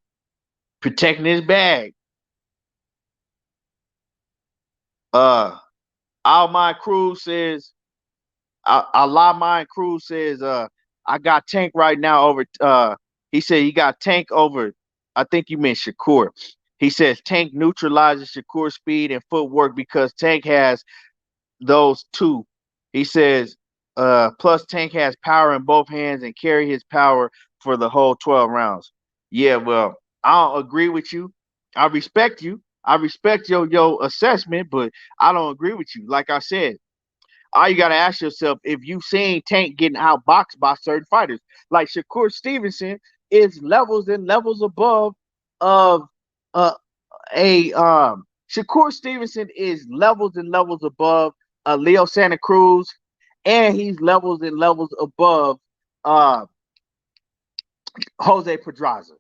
Protecting his bag. Uh All My Cruz says Allah Mine Cruz says, I got Tank right now over he said he got Tank over. I think you meant Shakur. He says Tank neutralizes Shakur's speed and footwork because Tank has those two. He says, plus Tank has power in both hands and carry his power for the whole 12 rounds. Yeah, well, I don't agree with you. I respect you. I respect your assessment, but I don't agree with you. Like I said, all you gotta ask yourself if you've seen Tank getting outboxed by certain fighters, like Shakur Stevenson is levels and levels above of uh a Shakur Stevenson is levels and levels above Leo Santa Cruz, and he's levels and levels above uh Jose Pedraza.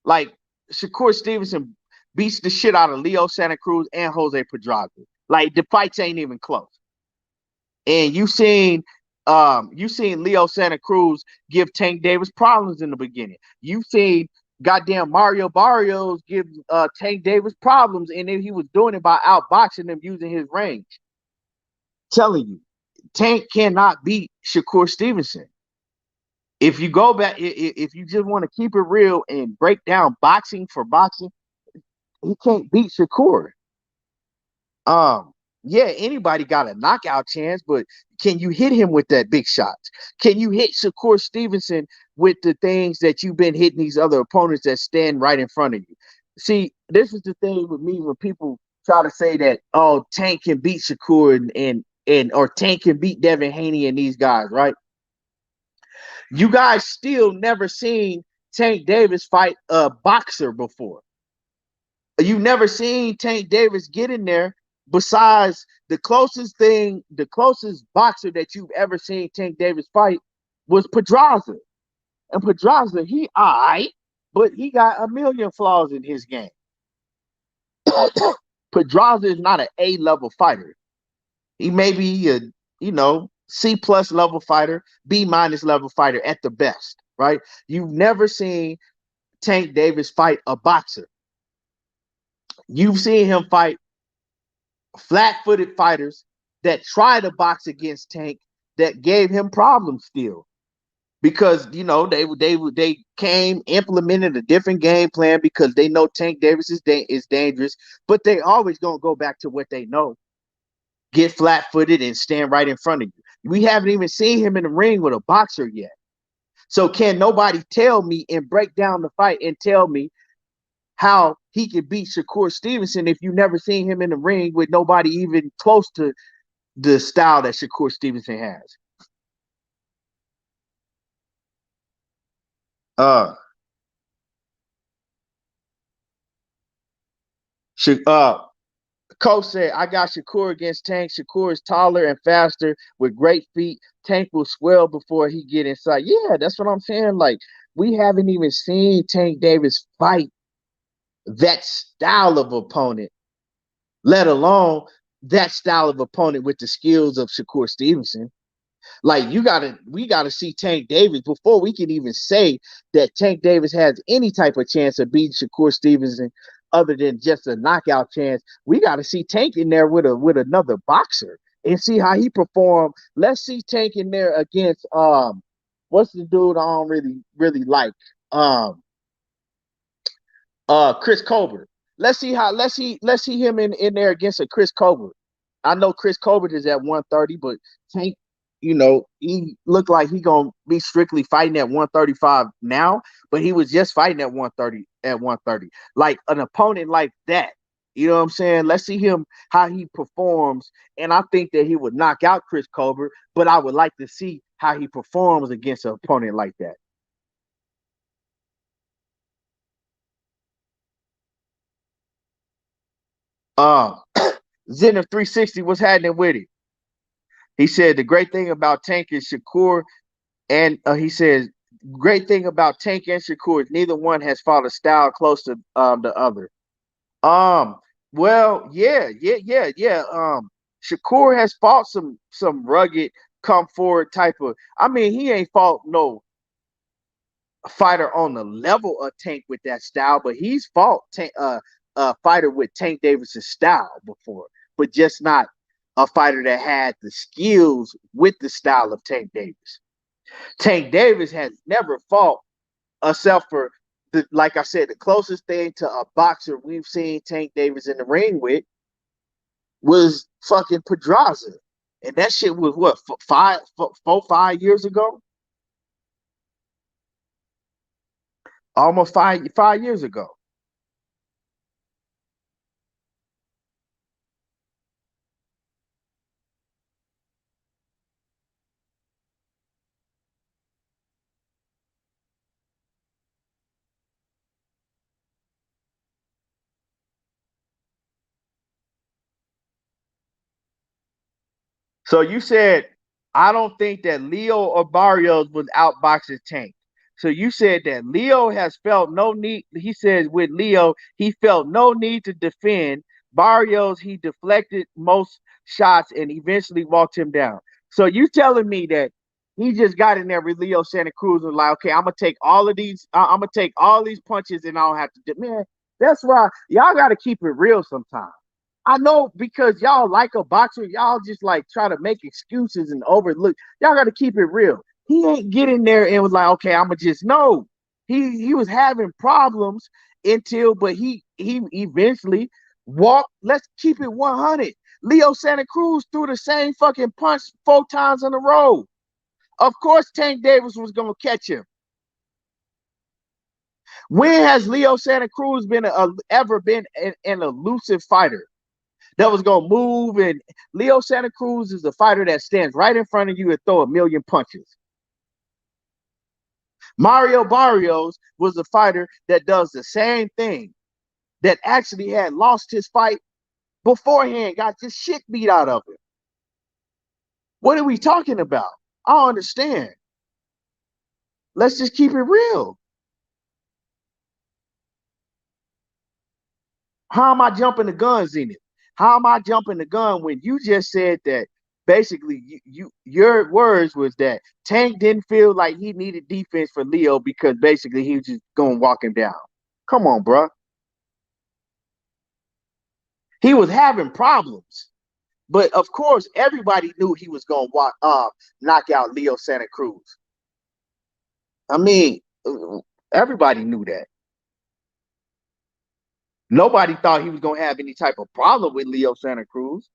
Like Shakur Stevenson beats the shit out of Leo Santa Cruz and Jose Pedraza. Like the fights ain't even close. And you seen Leo Santa Cruz give Tank Davis problems in the beginning. You've seen goddamn Mario Barrios give Tank Davis problems, and then he was doing it by outboxing him using his range. Telling you, Tank cannot beat Shakur Stevenson. If you go back, if you just want to keep it real and break down boxing for boxing, he can't beat Shakur. Um, yeah, anybody got a knockout chance, but can you hit him with that big shots? Can you hit Shakur Stevenson with the things that you've been hitting these other opponents that stand right in front of you? See, this is the thing with me when people try to say that, oh, Tank can beat Shakur and or Tank can beat Devin Haney and these guys, right? You guys still never seen Tank Davis fight a boxer before. You've never seen Tank Davis get in there. Besides the closest boxer that you've ever seen Tank Davis fight was Pedraza. And Pedraza, he alright, but he got a million flaws in his game. Pedraza is not an A level fighter. He may be a C plus level fighter, B minus level fighter at the best, right? You've never seen Tank Davis fight a boxer. You've seen him fight flat-footed fighters that tried to box against Tank that gave him problems still because they came implemented a different game plan because they know Tank Davis is dangerous, but they always gonna go back to what they know: get flat-footed and stand right in front of you. We haven't even seen him in the ring with a boxer yet. So can nobody tell me and break down the fight and tell me how he could beat Shakur Stevenson if you never seen him in the ring with nobody even close to the style that Shakur Stevenson has? Uh, uh, Coach said, I got Shakur against Tank. Shakur is taller and faster with great feet. Tank will swell before he get inside. Yeah, that's what I'm saying. Like, we haven't even seen Tank Davis fight that style of opponent, let alone that style of opponent with the skills of Shakur Stevenson. Like we gotta see Tank Davis before we can even say that Tank Davis has any type of chance of beating Shakur Stevenson other than just a knockout chance. We gotta see Tank in there with another boxer and see how he performed. Let's see Tank in there against what's the dude I don't really like? Um Chris Colbert. Let's see him in there against a Chris Colbert. I know Chris Colbert is at 130, but Tank, he looked like he gonna be strictly fighting at 135 now, but he was just fighting at 130. Like an opponent like that. You know what I'm saying? Let's see him how he performs. And I think that he would knock out Chris Colbert, but I would like to see how he performs against an opponent like that. Um Zenith 360 was happening with it. He said the great thing about Tank is Shakur, and he says great thing about Tank and Shakur is neither one has fought a style close to the other. Um, well, yeah. Shakur has fought some rugged, come forward type of. I mean, he ain't fought no fighter on the level of Tank with that style, but he's fought a fighter with Tank Davis's style before, but just not a fighter that had the skills with the style of Tank Davis. Tank Davis has never fought except for like I said, the closest thing to a boxer we've seen Tank Davis in the ring with was fucking Pedraza, and that shit was what 5 years ago, almost 5 years ago. So you said I don't think that Leo or Barrios was outboxing Tank. So you said that Leo has felt no need. He says with Leo, he felt no need to defend. Barrios, he deflected most shots and eventually walked him down. So you telling me that he just got in there with Leo Santa Cruz and like, okay, I'm gonna take all of these. I'm gonna take all these punches and I don't have to. Man, that's why y'all got to keep it real sometimes. I know because y'all like a boxer, y'all just like try to make excuses and overlook. Y'all got to keep it real. He ain't getting there and was like, okay, I'ma just no. He was having problems until, but he eventually walked. Let's keep it 100. Leo Santa Cruz threw the same fucking punch 4 times in a row. Of course, Tank Davis was gonna catch him. When has Leo Santa Cruz been ever been an elusive fighter that was gonna move? And Leo Santa Cruz is the fighter that stands right in front of you and throw a million punches. Mario Barrios was the fighter that does the same thing, that actually had lost his fight beforehand, got just shit beat out of him. What are we talking about? I don't understand. Let's just keep it real. How am I jumping the guns in it? How am I jumping the gun when you just said that basically your words was that Tank didn't feel like he needed defense for Leo because basically he was just gonna walk him down. Come on, bro. He was having problems. But of course, everybody knew he was gonna knock out Leo Santa Cruz. I mean, everybody knew that. Nobody thought he was gonna have any type of problem with Leo Santa Cruz.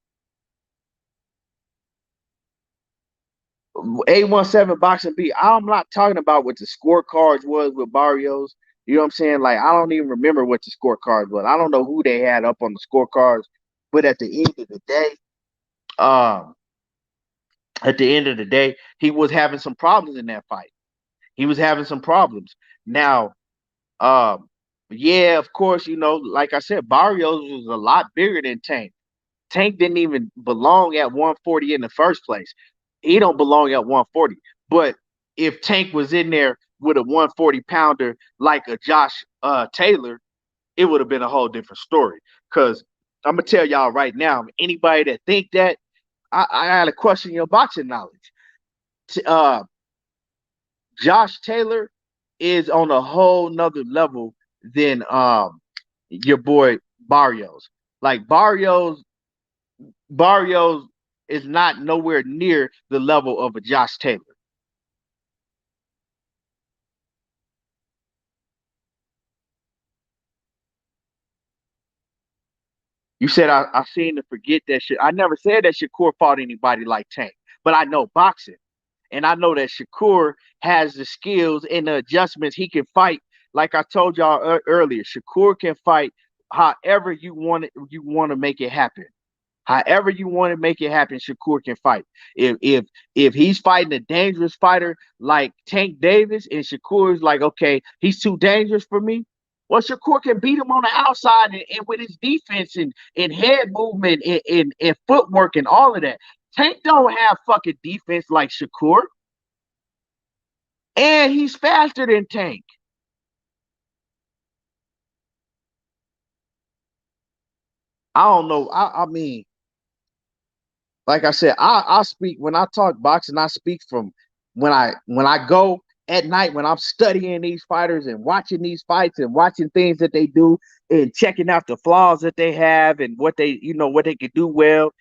A17 Boxing B. I'm not talking about what the scorecards was with Barrios. You know what I'm saying? Like, I don't even remember what the scorecards was. I don't know who they had up on the scorecards. But um, at the end of the day, he was having some problems in that fight. He was having some problems. Now, um, yeah, of course, like I said, Barrios was a lot bigger than Tank. Tank didn't even belong at 140 in the first place. He don't belong at 140. But if Tank was in there with a 140 pounder like a Josh Taylor, it would have been a whole different story. Because I'm gonna tell y'all right now, anybody that think that, I gotta question your boxing knowledge. Uh, Josh Taylor is on a whole nother level than your boy Barrios. Like Barrios is not nowhere near the level of a Josh Taylor. You said I seem to forget that shit. I never said that Shakur fought anybody like Tank, but I know boxing, and I know that Shakur has the skills and the adjustments. He can fight. Like I told y'all earlier, Shakur can fight however you want to make it happen. However you want to make it happen, Shakur can fight. If he's fighting a dangerous fighter like Tank Davis, and Shakur's like, okay, he's too dangerous for me. Well, Shakur can beat him on the outside and with his defense and head movement and footwork and all of that. Tank don't have fucking defense like Shakur, and he's faster than Tank. I don't know. I mean, like I said, I speak when I talk boxing. I speak from when I go at night when I'm studying these fighters and watching these fights and watching things that they do and checking out the flaws that they have and what they what they can do well.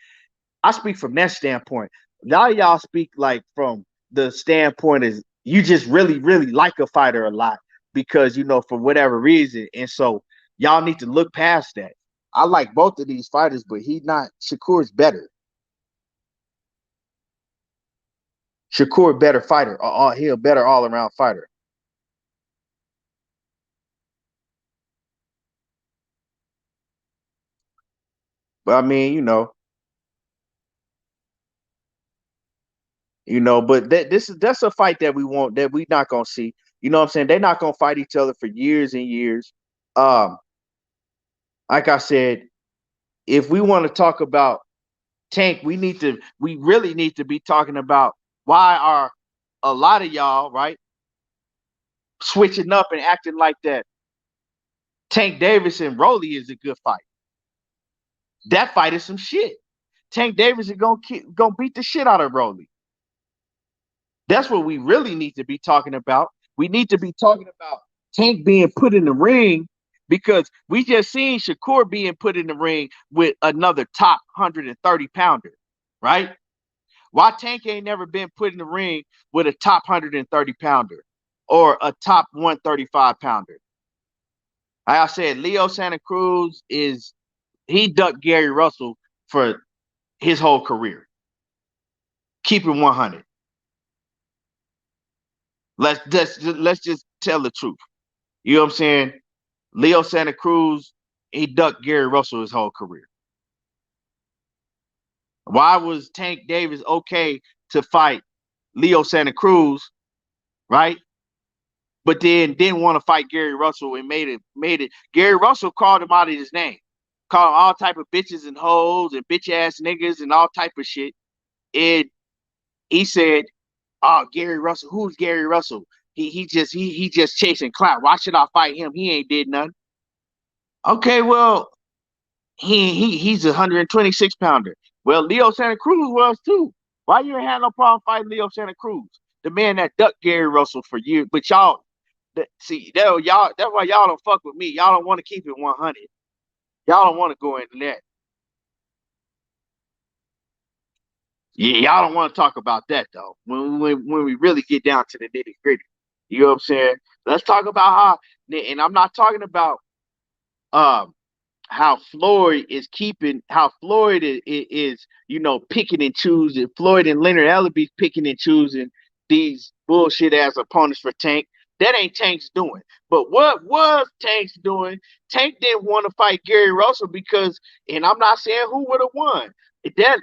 I speak from that standpoint. Now y'all speak like from the standpoint is you just really like a fighter a lot because for whatever reason, and so y'all need to look past that. I like both of these fighters, but he not Shakur's better. Shakur better fighter. He a better all around fighter. But I mean, but that's a fight that we want that we not gonna see. You know what I'm saying? They're not gonna fight each other for years and years. Um, like I said, if we want to talk about Tank, we really need to be talking about why are a lot of y'all, right? switching up and acting like that Tank Davis and Rolly is a good fight. That fight is some shit. Tank Davis is gonna beat the shit out of Rolly. That's what we really need to be talking about. We need to be talking about Tank being put in the ring because we just seen Shakur being put in the ring with another top 130 pounder, right? Why Tank ain't never been put in the ring with a top 130 pounder or a top 135 pounder? Like I said, Leo Santa Cruz he ducked Gary Russell for his whole career. Keep it 100. Let's just tell the truth. You know what I'm saying? Leo Santa Cruz, he ducked Gary Russell his whole career. Why was Tank Davis okay to fight Leo Santa Cruz, right? But then didn't want to fight Gary Russell and made it. Gary Russell called him out of his name, called him all type of bitches and hoes and bitch ass niggas and all type of shit. And he said, "Oh, Gary Russell, who's Gary Russell? He just chasing clout. Why should I fight him? He ain't did nothing." Okay, well, he's a 126 pounder. Well, Leo Santa Cruz was too. Why you ain't had no problem fighting Leo Santa Cruz, the man that ducked Gary Russell for years? But y'all, see, that's why y'all don't fuck with me. Y'all don't want to keep it 100. Y'all don't want to go into that. Yeah, y'all don't want to talk about that though. When we really get down to the nitty gritty, you know what I'm saying? Let's talk about how. And I'm not talking about um how Floyd is, picking and choosing. Floyd and Leonard Ellaby's picking and choosing these bullshit ass opponents for Tank. That ain't Tank's doing. But what was Tank's doing? Tank didn't want to fight Gary Russell because, and I'm not saying who would have won. Because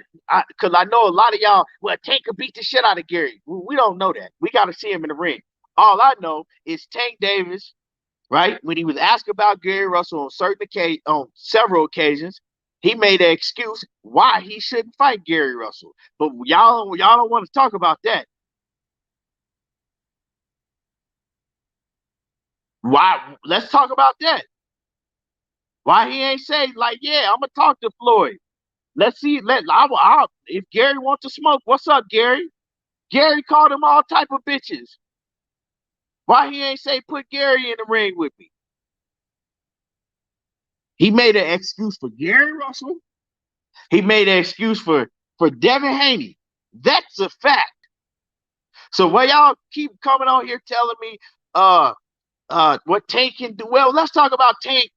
I know a lot of y'all, well, Tank could beat the shit out of Gary. We don't know that. We got to see him in the ring. All I know is Tank Davis, right? When he was asked about Gary Russell on several occasions, he made an excuse why he shouldn't fight Gary Russell. But y'all don't want to talk about that. Why? Let's talk about that. Why he ain't say like, yeah, I'm gonna talk to Floyd. Let's see. If Gary wants to smoke, what's up, Gary? Gary called him all type of bitches. Why he ain't say put Gary in the ring with me? He made an excuse for Gary Russell. He made an excuse for Devin Haney. That's a fact. So why y'all keep coming on here telling me what Tank can do? Well, let's talk about Tank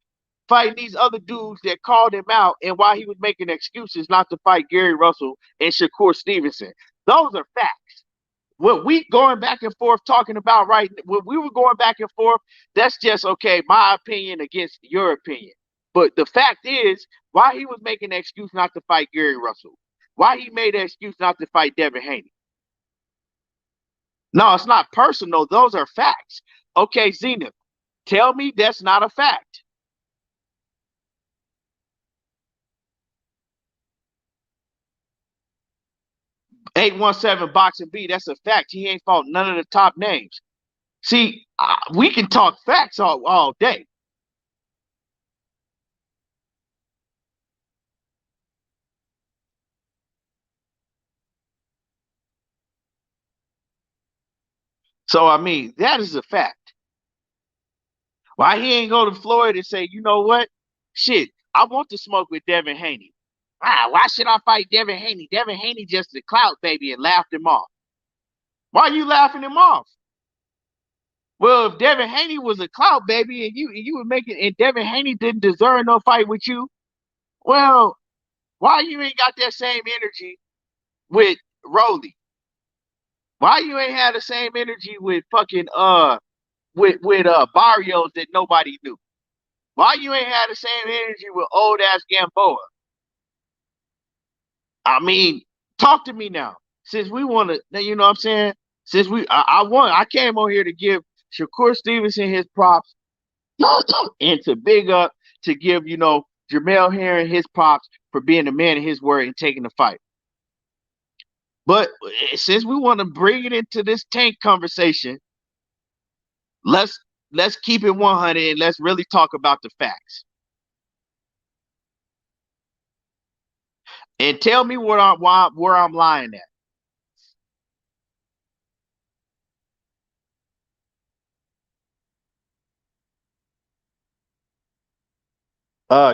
fighting these other dudes that called him out and why he was making excuses not to fight Gary Russell and Shakur Stevenson. Those are facts. What we going back and forth talking about when we were going back and forth, that's just okay, my opinion against your opinion. But the fact is, why he was making an excuse not to fight Gary Russell. Why he made an excuse not to fight Devin Haney. No, it's not personal. Those are facts. Okay, Zenith, tell me that's not a fact. 817 Boxing B, that's a fact. He ain't fought none of the top names. See, we can talk facts all day. So, I mean, that is a fact. Why he ain't go to Florida and say, you know what? Shit, I want to smoke with Devin Haney. Why should I fight Devin Haney? Devin Haney just a clout baby, and laughed him off. Why are you laughing him off? Well, if Devin Haney was a clout baby and you were making, and Devin Haney didn't deserve no fight with you, well, why you ain't got that same energy with Rolly? Why you ain't had the same energy with fucking with Barrios that nobody knew? Why you ain't had the same energy with old ass Gamboa? I mean, talk to me now. Since we want to, you know what I'm saying? Since I came on here to give Shakur Stevenson his props and to big up to give, Jamael Herron his props for being a man of his word and taking the fight. But since we want to bring it into this Tank conversation, Let's let's keep it 100 and let's really talk about the facts. And tell me where I'm lying at.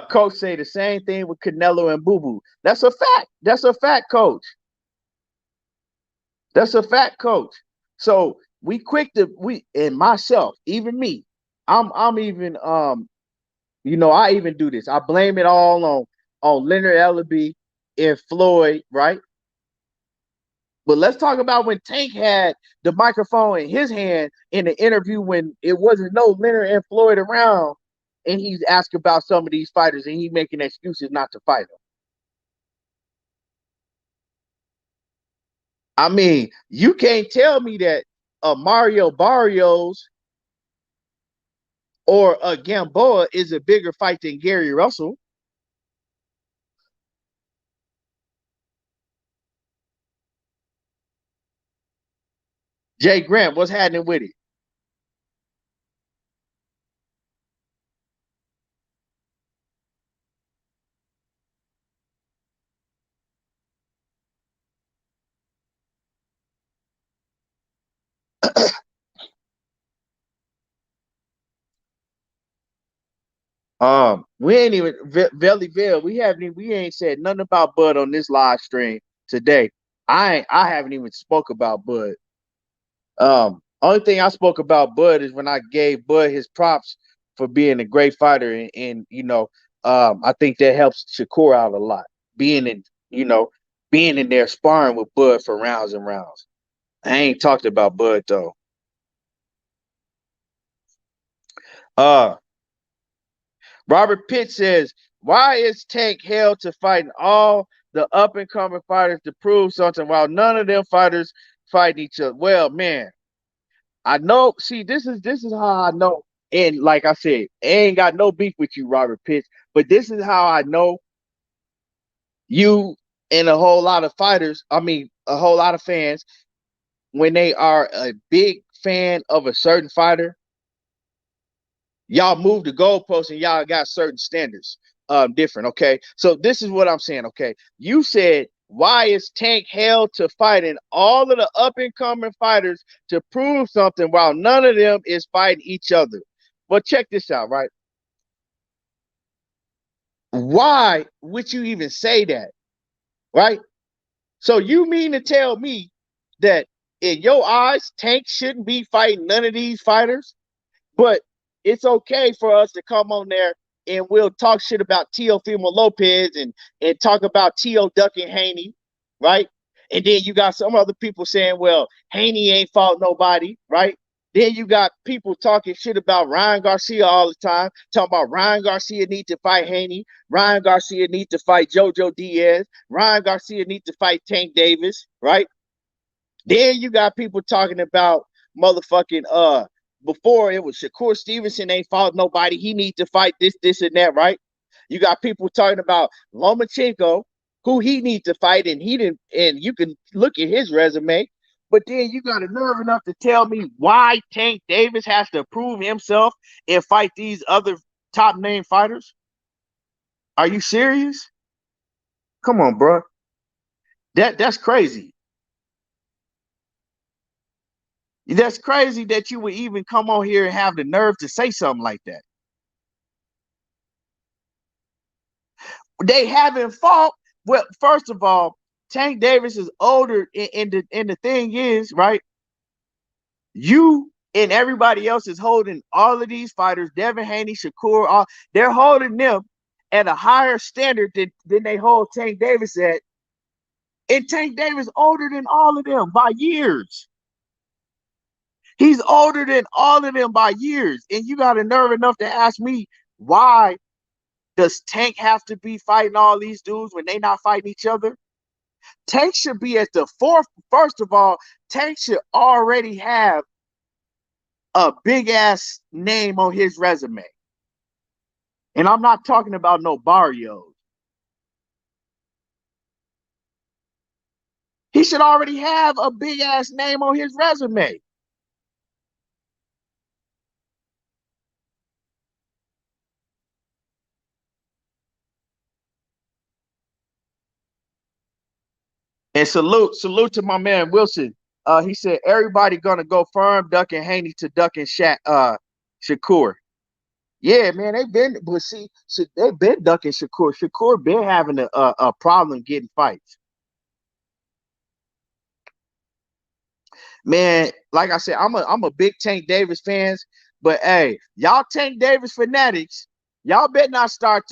Coach say the same thing with Canelo and Boo Boo. That's a fact. That's a fact, coach. That's a fact, coach. So we quick to we and myself, even me. I'm even I even do this. I blame it all on Leonard Ellaby and Floyd, right? But let's talk about when Tank had the microphone in his hand in the interview when it wasn't no Leonard and Floyd around, and he's asking about some of these fighters and he making excuses not to fight them. I mean, you can't tell me that Mario Barrios or Gamboa is a bigger fight than Gary Russell. Jay Grant, what's happening with it? We ain't even Valleyville. We ain't said nothing about Bud on this live stream today. I haven't even spoke about Bud. Only thing I spoke about Bud is when I gave Bud his props for being a great fighter, and I think that helps Shakur out a lot. Being in, you know, being in there sparring with Bud for rounds and rounds. I ain't talked about Bud though. Uh, Robert Pitt says, why is Tank held to fighting all the up and coming fighters to prove something while none of them fighters fighting each other? Well, man, I know. See, this is how I know. And like I said, I ain't got no beef with you, Robert Pitts. But this is how I know you and a whole lot of fighters. I mean, a whole lot of fans when they are a big fan of a certain fighter, y'all move the goalposts and y'all got certain standards different. Okay, so this is what I'm saying. Okay, you said, why is Tank held to fighting all of the up and coming fighters to prove something while none of them is fighting each other? Well, check this out, right? Why would you even say that, right? So you mean to tell me that in your eyes Tank shouldn't be fighting none of these fighters? But it's okay for us to come on there and we'll talk shit about Teofimo Lopez and talk about Teo ducking Haney, right? And then you got some other people saying, well, Haney ain't fought nobody, right? Then you got people talking shit about Ryan Garcia all the time, talking about Ryan Garcia need to fight Haney, Ryan Garcia need to fight JoJo Diaz, Ryan Garcia need to fight Tank Davis, right? Then you got people talking about motherfucking before it was Shakur Stevenson ain't fought nobody. He need to fight this, and that, right? You got people talking about Lomachenko, who he need to fight, and he didn't. And you can look at his resume, but then you got a nerve enough to tell me why Tank Davis has to prove himself and fight these other top name fighters? Are you serious? Come on, bro. That's crazy. That's crazy that you would even come on here and have the nerve to say something like that. They haven't fought. Well, first of all, Tank Davis is older, and the thing is, right? You and everybody else is holding all of these fighters, Devin Haney, Shakur, they're holding them at a higher standard than they hold Tank Davis at. And Tank Davis older than all of them by years. He's older than all of them by years. And you got a nerve enough to ask me why does Tank have to be fighting all these dudes when they not fighting each other? Tank should be at the fourth. First of all, Tank should already have a big ass name on his resume. And I'm not talking about no Barrios. He should already have a big ass name on his resume. And salute to my man Wilson. He said everybody gonna go firm ducking Haney to ducking Shakur. Yeah, man, but see, they've been ducking Shakur. Shakur been having a problem getting fights. Man, like I said, I'm a big Tank Davis fans, but hey, y'all Tank Davis fanatics, y'all better not start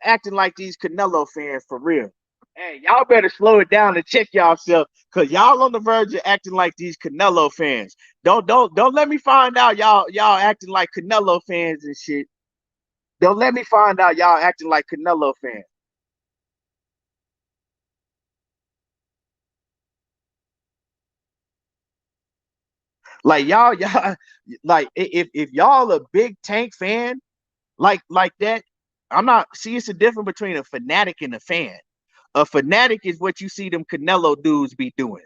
acting like these Canelo fans for real. Hey, y'all better slow it down and check yourself, cause y'all on the verge of acting like these Canelo fans. Don't let me find out y'all acting like Canelo fans and shit. Don't let me find out y'all acting like Canelo fans. Like y'all like if y'all a big Tank fan like that, I'm not see it's a difference between a fanatic and a fan. A fanatic is what you see them Canelo dudes be doing.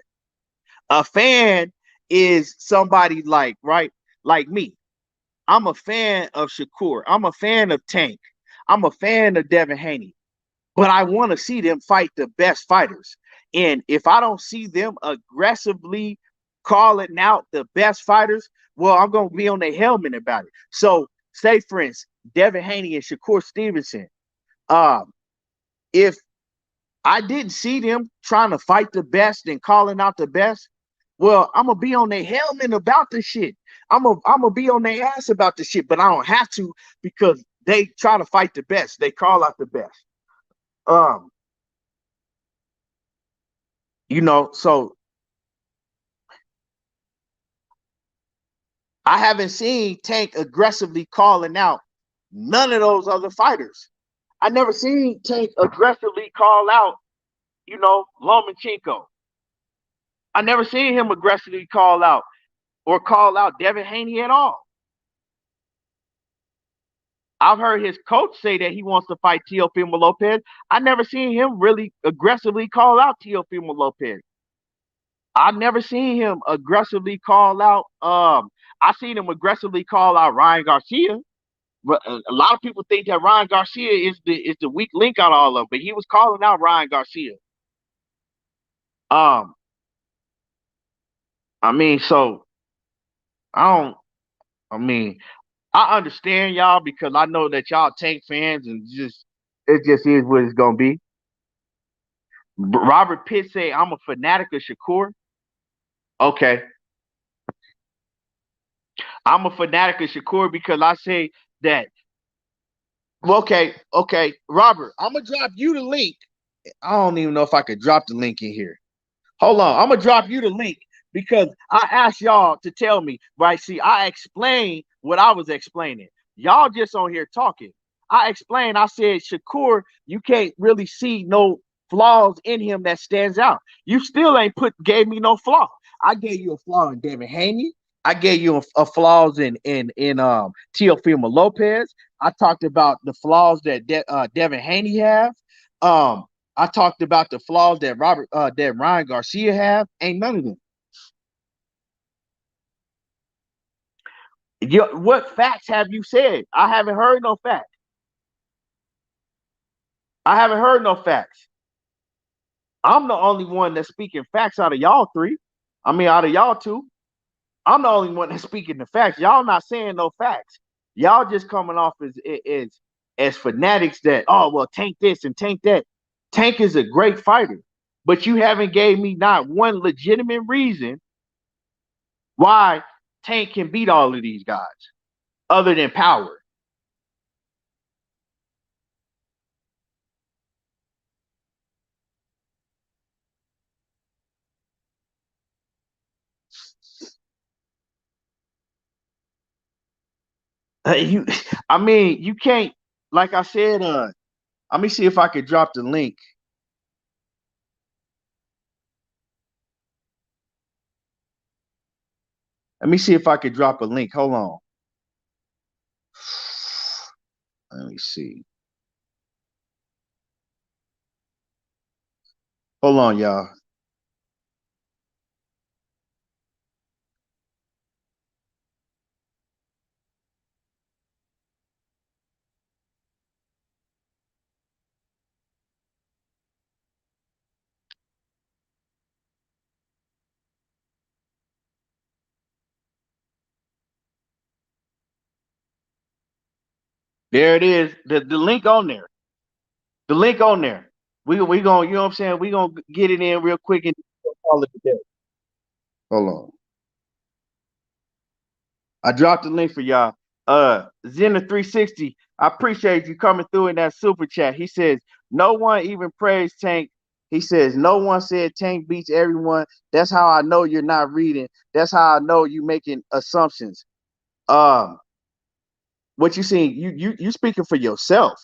A fan is somebody like me. I'm a fan of Shakur. I'm a fan of Tank. I'm a fan of Devin Haney. But I want to see them fight the best fighters. And if I don't see them aggressively calling out the best fighters, well, I'm gonna be on their helmet about it. So, say for instance, Devin Haney and Shakur Stevenson. Um, if I didn't see them trying to fight the best and calling out the best, well, I'm gonna be on their helmet about the shit. I'm gonna be on their ass about the shit, but I don't have to because they try to fight the best. They call out the best. Um, so I haven't seen Tank aggressively calling out none of those other fighters. I never seen Tank aggressively call out, Lomachenko. I never seen him aggressively call out Devin Haney at all. I've heard his coach say that he wants to fight Teofimo Lopez. I never seen him really aggressively call out Teofimo Lopez. I've never seen him aggressively call out. I seen him aggressively call out Ryan Garcia. But a lot of people think that Ryan Garcia is the weak link out of all of them, but he was calling out Ryan Garcia. Um, I mean, so I don't. I mean, I understand y'all because I know that y'all Tank fans and just it just is what it's gonna be. Robert Pitt say I'm a fanatic of Shakur. Okay, I'm a fanatic of Shakur because I say that. Well, okay, Robert, I'm gonna drop you the link. I don't even know if I could drop the link in here. Hold on, I'm gonna drop you the link because I asked y'all to tell me. Right? See, I explained what I was explaining. Y'all just on here talking. I explained. I said, Shakur, you can't really see no flaws in him that stands out. You still ain't gave me no flaw. I gave you a flaw in Devin Haney. I gave you a flaws in Teofimo Lopez. I talked about the flaws that Devin Haney have. Um, I talked about the flaws that Ryan Garcia have. Ain't none of them. What facts have you said? I haven't heard no facts. I haven't heard no facts. I'm the only one that's speaking facts out of y'all three. I mean, out of y'all two. I'm the only one that's speaking the facts. Y'all not saying no facts. Y'all just coming off as fanatics that tank this and tank that. Tank is a great fighter, but you haven't gave me not one legitimate reason why Tank can beat all of these guys other than power. You, I mean, you can't. Like I said, let me see if I could drop the link. Let me see if I could drop a link. Hold on. Let me see. Hold on, y'all. There it is. The link on there. The link on there. We gonna, you know what I'm saying? We gonna get it in real quick and call it a day. Hold on. I dropped the link for y'all. Zena360, I appreciate you coming through in that super chat. He says, no one even praised Tank. He says, no one said Tank beats everyone. That's how I know you're not reading. That's how I know you making assumptions. Um, what you saying? You speaking for yourself.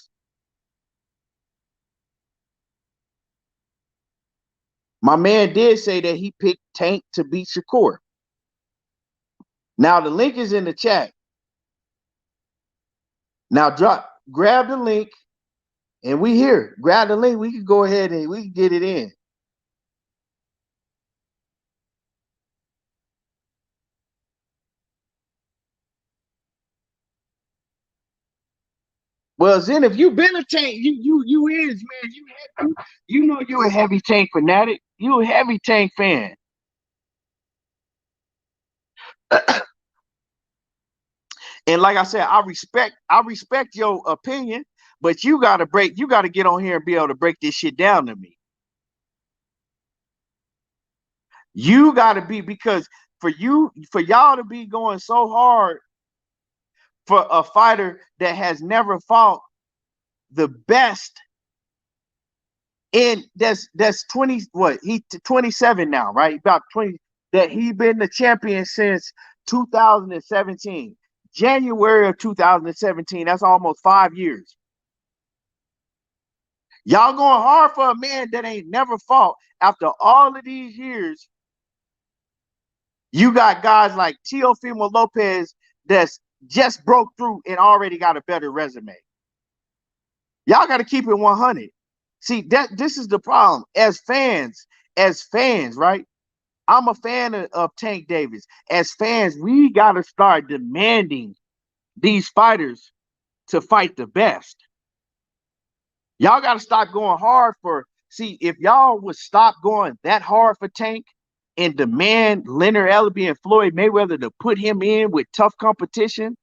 My man did say that he picked Tank to beat Shakur. Now the link is in the chat. Now grab the link, and we here. Grab the link. We can go ahead and we can get it in. Well, Zen, if you been a Tank, you is, man. You know you a heavy Tank fanatic. You a heavy Tank fan. And like I said, I respect your opinion, but you gotta get on here and be able to break this shit down to me. You gotta be, because for y'all to be going so hard for a fighter that has never fought the best, and that's 20, what, he 27 now, right? About 20, that he been the champion since 2017. January of 2017. That's almost 5 years. Y'all going hard for a man that ain't never fought. After all of these years, you got guys like Teofimo Lopez that's just broke through and already got a better resume. Y'all got to keep it 100. See, this is the problem. As fans, right? I'm a fan of Tank Davis. As fans, we got to start demanding these fighters to fight the best. Y'all got to stop going hard for. See, if y'all would stop going that hard for Tank and demand Leonard Ellerbe and Floyd Mayweather to put him in with tough competition,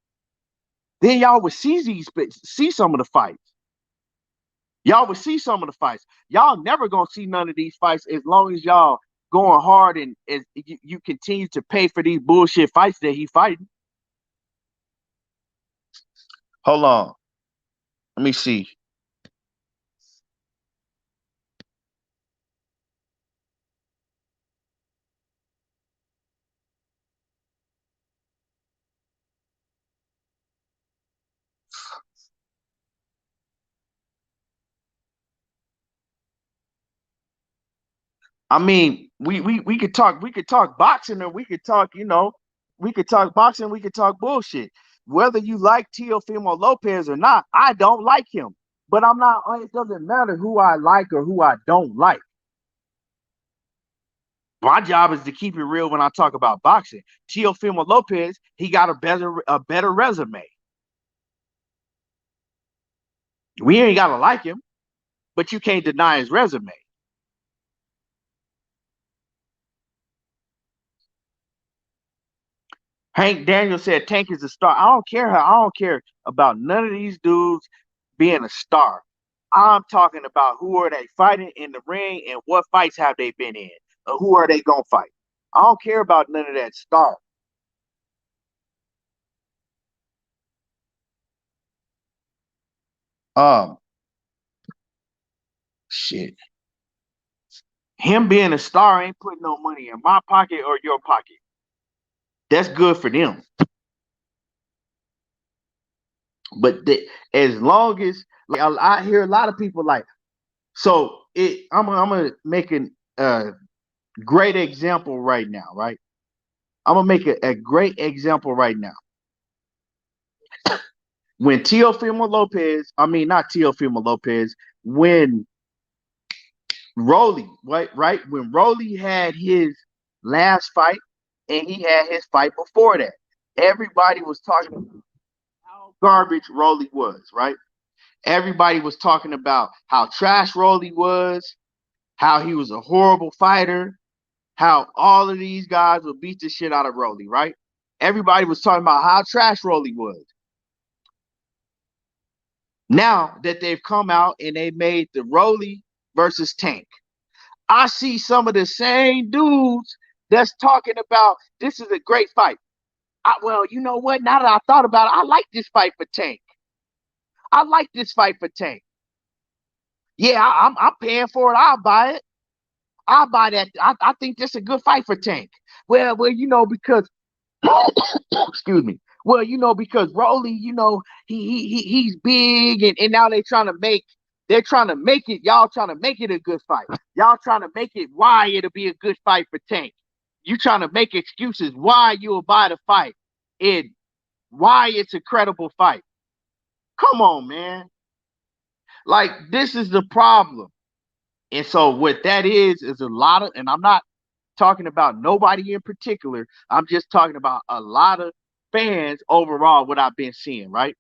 then y'all would see some of the fights. Y'all would see some of the fights. Y'all never gonna see none of these fights as long as y'all going hard and as you continue to pay for these bullshit fights that he fighting. Hold on. Let me see. I mean, we could talk boxing, or we could talk, we could talk boxing, we could talk bullshit. Whether you like Teofimo Lopez or not, I don't like him. But I'm not, it doesn't matter who I like or who I don't like. My job is to keep it real when I talk about boxing. Teofimo Lopez, he got a better resume. We ain't gotta like him, but you can't deny his resume. Hank Daniel said Tank is a star. I don't care about none of these dudes being a star. I'm talking about who are they fighting in the ring and what fights have they been in, or who are they gonna fight. I don't care about none of that star. Um, shit. Him being a star ain't putting no money in my pocket or your pocket. That's good for them. But as long as, like, I hear a lot of people like, so I'm gonna make a great example right now, right? I'm gonna make a great example right now. When Teofimo Lopez, I mean not Teofimo Lopez, when Rolly, right? When Rolly had his last fight and he had his fight before that, everybody was talking about how garbage Rolly was, right? Everybody was talking about how trash Rolly was, how he was a horrible fighter, how all of these guys would beat the shit out of Rolly, right? Everybody was talking about how trash Rolly was. Now that they've come out and they made the Rolly versus Tank, I see some of the same dudes that's talking about this is a great fight. Well, you know what? Now that I thought about it, I like this fight for Tank. I like this fight for Tank. Yeah, I'm paying for it. I'll buy it. I'll buy that. I think this is a good fight for Tank. Well, because excuse me. Well, because Rolly, he's big, and now they're trying to make it. Y'all trying to make it a good fight. Y'all trying to make it why it'll be a good fight for Tank. You trying to make excuses why you'll buy the fight and why it's a credible fight. Come on, man. Like, this is the problem. And so what that is a lot of, and I'm not talking about nobody in particular. I'm just talking about a lot of fans overall, what I've been seeing, right?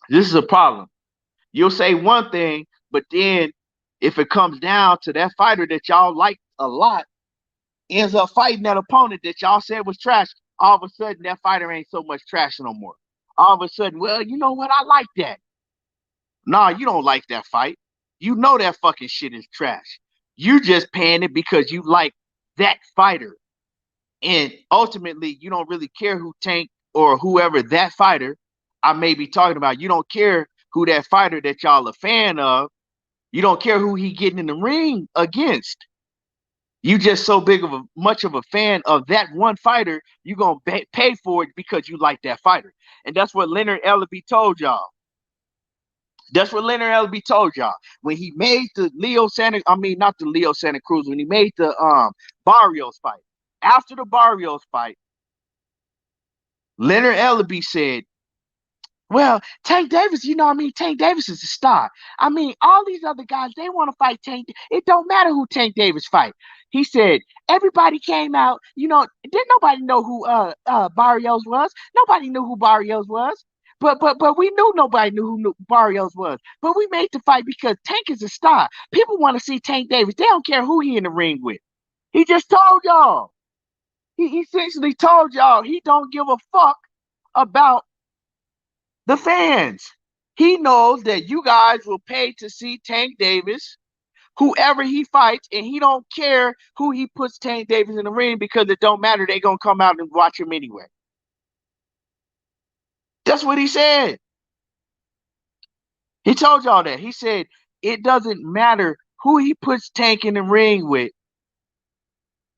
This is a problem. You'll say one thing, but then if it comes down to that fighter that y'all like a lot, ends up fighting that opponent that y'all said was trash, all of a sudden that fighter ain't so much trash no more. All of a sudden, well, you know what? I like that. Nah, you don't like that fight. You know that fucking shit is trash. You just paying it because you like that fighter. And ultimately, you don't really care who Tank or whoever that fighter I may be talking about. You don't care who that fighter that y'all a fan of. You don't care who he getting in the ring against. You just so much of a fan of that one fighter, you gonna pay for it because you like that fighter. And that's what Leonard Ellaby told y'all. That's what Leonard Ellaby told y'all when he made the not the Leo Santa Cruz, when he made the Barrios fight. After the Barrios fight, Leonard Ellaby said, well, Tank Davis, Tank Davis is a star. All these other guys, they want to fight Tank. It don't matter who Tank Davis fight. He said, everybody came out, didn't nobody know who Barrios was. Nobody knew who Barrios was. But we knew nobody knew who Barrios was. But we made the fight because Tank is a star. People want to see Tank Davis. They don't care who he in the ring with. He just told y'all. He essentially told y'all he don't give a fuck about the fans. He knows that you guys will pay to see Tank Davis, whoever he fights, and he don't care who he puts Tank Davis in the ring because it don't matter. They're going to come out and watch him anyway. That's what he said. He told y'all that. He said it doesn't matter who he puts Tank in the ring with.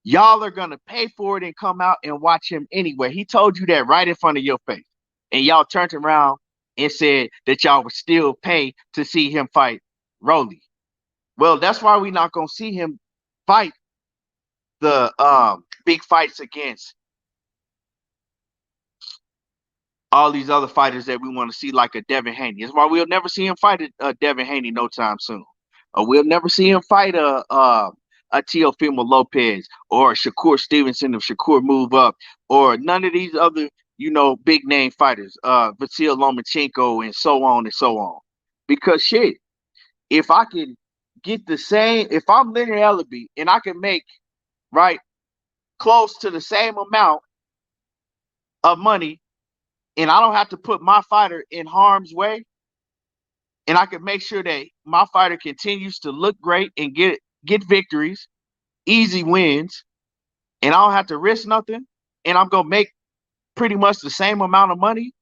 Y'all are going to pay for it and come out and watch him anyway. He told you that right in front of your face. And y'all turned around and said that y'all would still pay to see him fight Rolly. Well, that's why we're not going to see him fight the big fights against all these other fighters that we want to see, like a Devin Haney. That's why we'll never see him fight a Devin Haney no time soon. Or we'll never see him fight a Teofimo Lopez or Shakur Stevenson if Shakur move up, or none of these other, big name fighters, Vasil Lomachenko and so on and so on. Because shit, if I can get the same, if I'm Leonard Ellaby and I can make close to the same amount of money, and I don't have to put my fighter in harm's way, and I can make sure that my fighter continues to look great and get victories, easy wins, and I don't have to risk nothing, and I'm gonna make pretty much the same amount of money.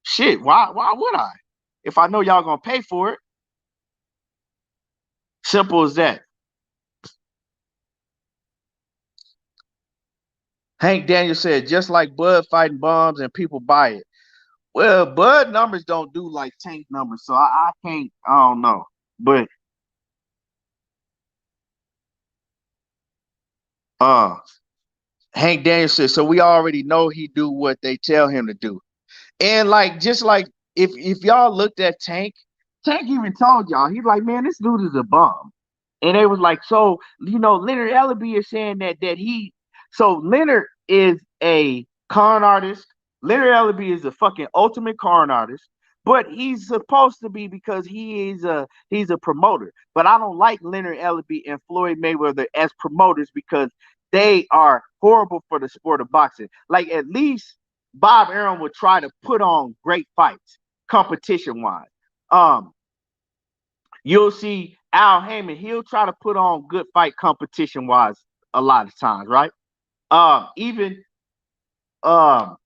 Shit, why would I? If I know y'all gonna pay for it. Simple as that. Hank Daniel said, just like Bud fighting bombs and people buy it. Well, Bud numbers don't do like Tank numbers, so I can't, I don't know. But Hank Daniel said, so we already know he do what they tell him to do. And just like if y'all looked at Tank even told y'all, he's like, man, this dude is a bum. And they was like, so, Leonard Ellaby is saying that so Leonard is a con artist. Leonard Ellaby is a fucking ultimate con artist, but he's supposed to be because he's a promoter. But I don't like Leonard Ellaby and Floyd Mayweather as promoters because they are horrible for the sport of boxing. Like, at least Bob Arum would try to put on great fights. competition wise. You'll see Al Heyman, he'll try to put on good fight competition wise a lot of times, right? Even um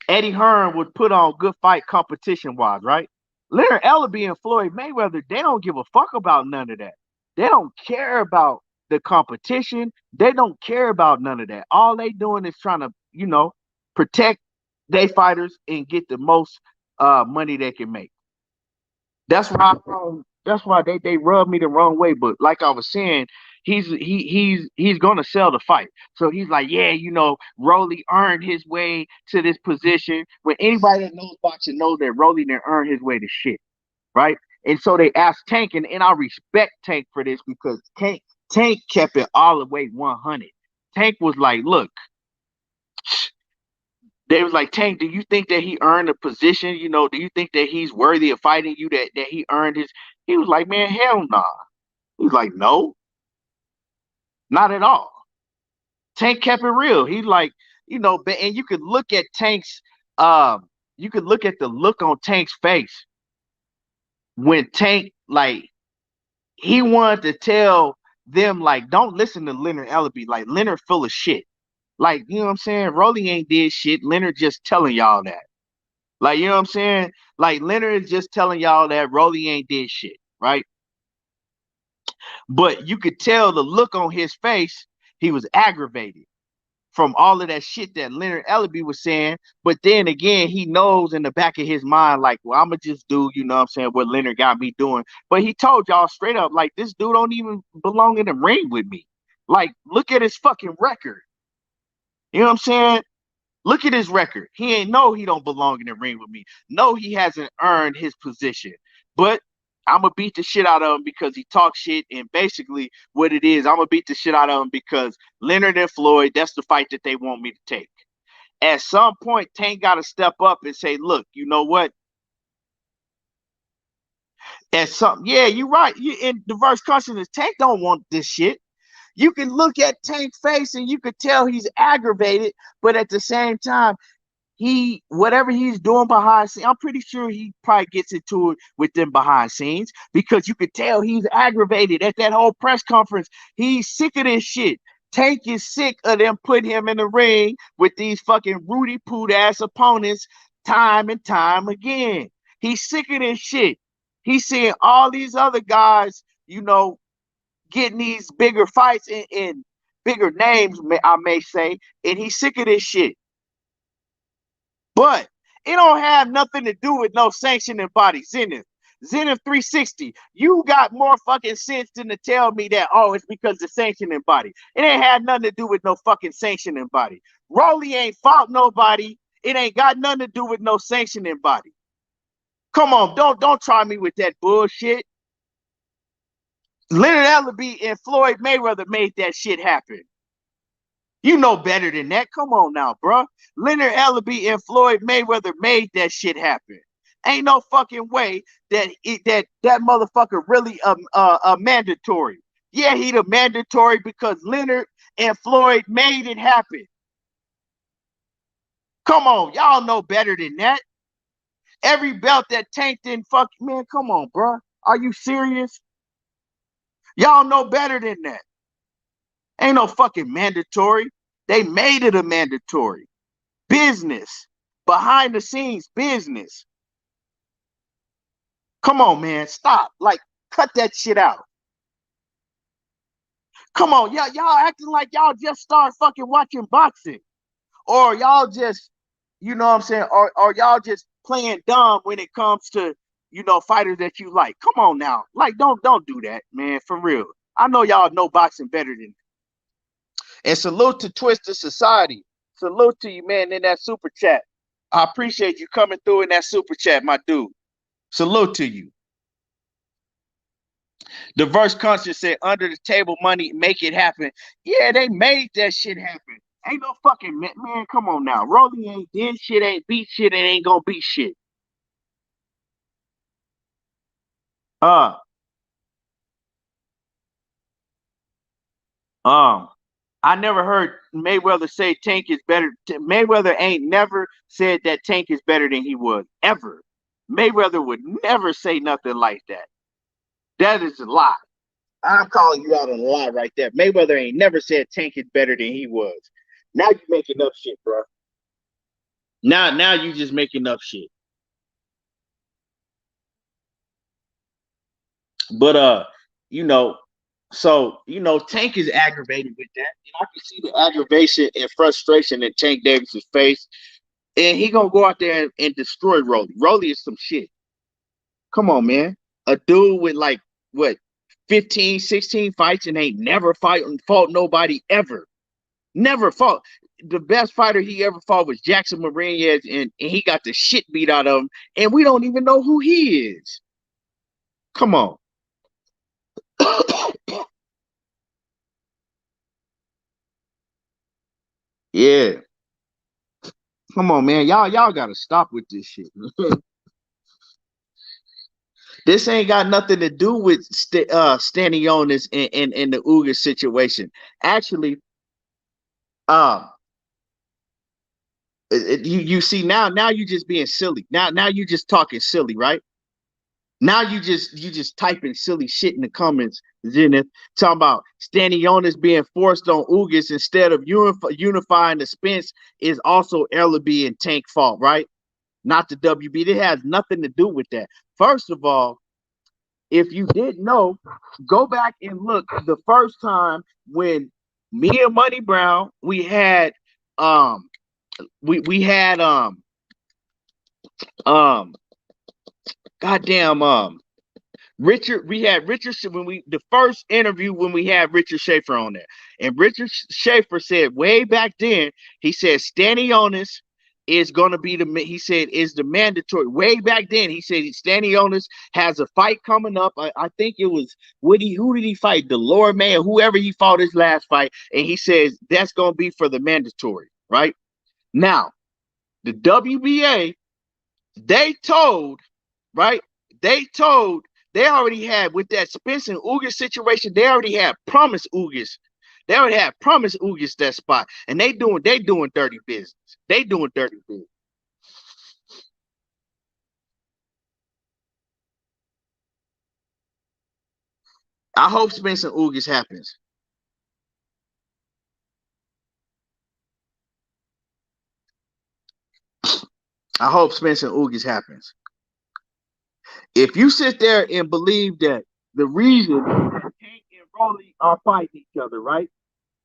Eddie Hearn would put on good fight competition wise, right? Leonard Ellerbe and Floyd Mayweather, they don't give a fuck about none of that. They don't care about the competition. They don't care about none of that. All they doing is trying to, protect their fighters and get the most money they can make. That's why they rub me the wrong way. But like I was saying, he's gonna sell the fight. So he's like, yeah, Rolly earned his way to this position. When anybody that knows boxing knows that Rolly didn't earn his way to shit, right? And so they asked Tank, and I respect Tank for this because Tank kept it all the way 100. Tank was like, look, they was like, Tank, do you think that he earned a position? Do you think that he's worthy of fighting you? That he earned his? He was like, man, hell nah. He was like, no, not at all. Tank kept it real. He like, and you could look at Tank's, you could look at the look on Tank's face when Tank, like, he wanted to tell them, like, don't listen to Leonard Ellerbe. Like, Leonard full of shit. Like, you know what I'm saying? Rolly ain't did shit. Leonard just telling y'all that. Like, you know what I'm saying? Like, Leonard is just telling y'all that Rolly ain't did shit, right? But you could tell the look on his face, he was aggravated from all of that shit that Leonard Ellerbe was saying. But then again, he knows in the back of his mind, like, well, I'm going to just do, you know what I'm saying, what Leonard got me doing. But he told y'all straight up, like, this dude don't even belong in the ring with me. Like, look at his fucking record. You know what I'm saying? Look at his record. He ain't know he don't belong in the ring with me. No, he hasn't earned his position. But I'm going to beat the shit out of him because he talks shit. And basically what it is, I'm going to beat the shit out of him because Leonard and Floyd, that's the fight that they want me to take. At some point, Tank got to step up and say, look, you know what? Yeah, you're right. In diverse consciousness, Tank don't want this shit. You can look at Tank's face and you could tell he's aggravated, but at the same time, whatever he's doing behind scenes, I'm pretty sure he probably gets into it with them behind scenes because you could tell he's aggravated at that whole press conference. He's sick of this shit. Tank is sick of them putting him in the ring with these fucking Rudy Poot ass opponents time and time again. He's sick of this shit. He's seeing all these other guys, getting these bigger fights and bigger names, I may say, and he's sick of this shit. But it don't have nothing to do with no sanctioning body. Zenith 360, you got more fucking sense than to tell me that, oh, it's because the sanctioning body. It ain't had nothing to do with no fucking sanctioning body. Rolly ain't fought nobody. It ain't got nothing to do with no sanctioning body. Come on, don't try me with that bullshit. Leonard Ellerbe and Floyd Mayweather made that shit happen. You know better than that. Come on now, bro. Leonard Ellerbe and Floyd Mayweather made that shit happen. Ain't no fucking way that motherfucker really a mandatory. Yeah, he the mandatory because Leonard and Floyd made it happen. Come on, y'all know better than that. Every belt that Tank didn't man, come on, bro. Are you serious? Y'all know better than that. Ain't no fucking mandatory. They made it a mandatory. Business. Behind the scenes business. Come on, man. Stop. Like, cut that shit out. Come on. Y'all acting like y'all just start fucking watching boxing. Or y'all just, you know what I'm saying? Or y'all just playing dumb when it comes to, fighters that you like. Come on now. Like, don't do that, man. For real. I know y'all know boxing better than me. And salute to Twisted Society. Salute to you, man, in that super chat. I appreciate you coming through in that super chat, my dude. Salute to you. Diverse Conscious said, under the table money, make it happen. Yeah, they made that shit happen. Ain't no fucking, man, come on now. Rolly ain't did shit, ain't beat shit, and ain't gonna beat shit. I never heard Mayweather say Tank is better. Mayweather ain't never said that Tank is better than he was, ever. Mayweather would never say nothing like that. That is a lie. I'm calling you out on a lie right there. Mayweather ain't never said Tank is better than he was. Now you making up shit, bro. Now you just making up shit. But you know, so Tank is aggravated with that, and I can see the aggravation and frustration in Tank Davis's face. And he gonna go out there and destroy Rolly. Rolly is some shit. Come on, man. A dude with like what 15, 16 fights and ain't never fought nobody ever. Never fought. The best fighter he ever fought was Jackson Mariñez, and he got the shit beat out of him, and we don't even know who he is. Come on. Yeah. Come on, man. Y'all gotta stop with this shit. This ain't got nothing to do with Stanionis and the Ugas situation. Actually, um, you see now you just being silly. Now you just talking silly, right? Now you just typing silly shit in the comments, Zenith, talking about Stanionis being forced on Ugas instead of unifying the Spence is also Ellaby and Tank fault, right? Not the WB. It has nothing to do with that. First of all, if you didn't know, go back and look the first time when me and Money Brown um we had um goddamn Richard, we had Richard when the first interview when we had Richard Schaefer on there. And Richard Schaefer said way back then, he said Stanionis is gonna be he said is the mandatory. Way back then, he said Stanionis has a fight coming up. I think it was who did he fight? The Lord Man, whoever he fought his last fight, and he says that's gonna be for the mandatory, right? Now, the WBA, they told, right? They already had with that Spence and Ugas situation, they already had promised Ugas. They already had promised Ugas that spot. And they doing dirty business. They doing dirty business. I hope Spence and Ugas happens. I hope Spence and Ugas happens. If you sit there and believe that the reason that Tank and Rolly are fighting each other, right?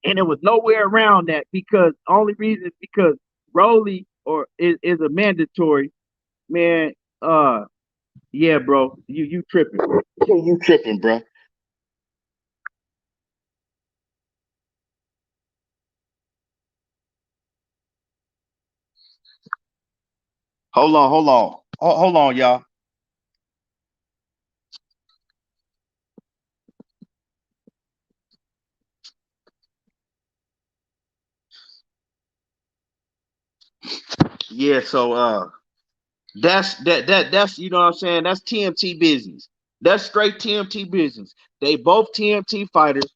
And it was nowhere around that because only reason is because Rolly is a mandatory, man. Yeah, bro, you tripping. You tripping, bro. Hold on, y'all. Yeah, so that's you know what I'm saying. That's TMT business. That's straight TMT business. They both TMT fighters,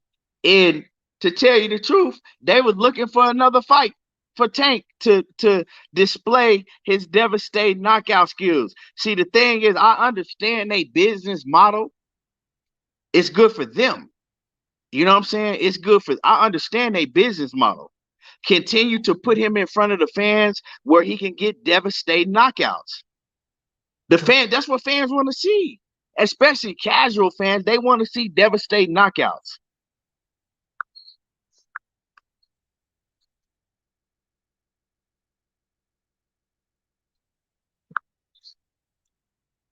and to tell you the truth, they was looking for another fight for Tank to display his devastating knockout skills. See, the thing is, I understand they business model. It's good for them. You know what I'm saying? It's good for. I understand they business model. Continue to put him in front of the fans where he can get devastating knockouts. That's what fans want to see, especially casual fans. They want to see devastating knockouts.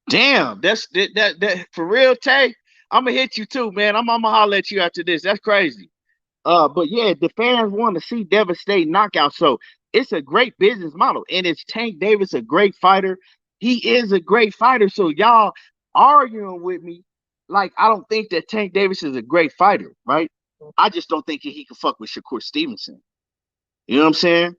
Damn, that for real, Tay. I'm gonna hit you too, man. I'm gonna holler at you after this. That's crazy. But yeah, the fans want to see devastating knockouts, so it's a great business model. And it's Tank Davis, a great fighter. He is a great fighter. So y'all arguing with me, like I don't think that Tank Davis is a great fighter, right? I just don't think that he can fuck with Shakur Stevenson. You know what I'm saying?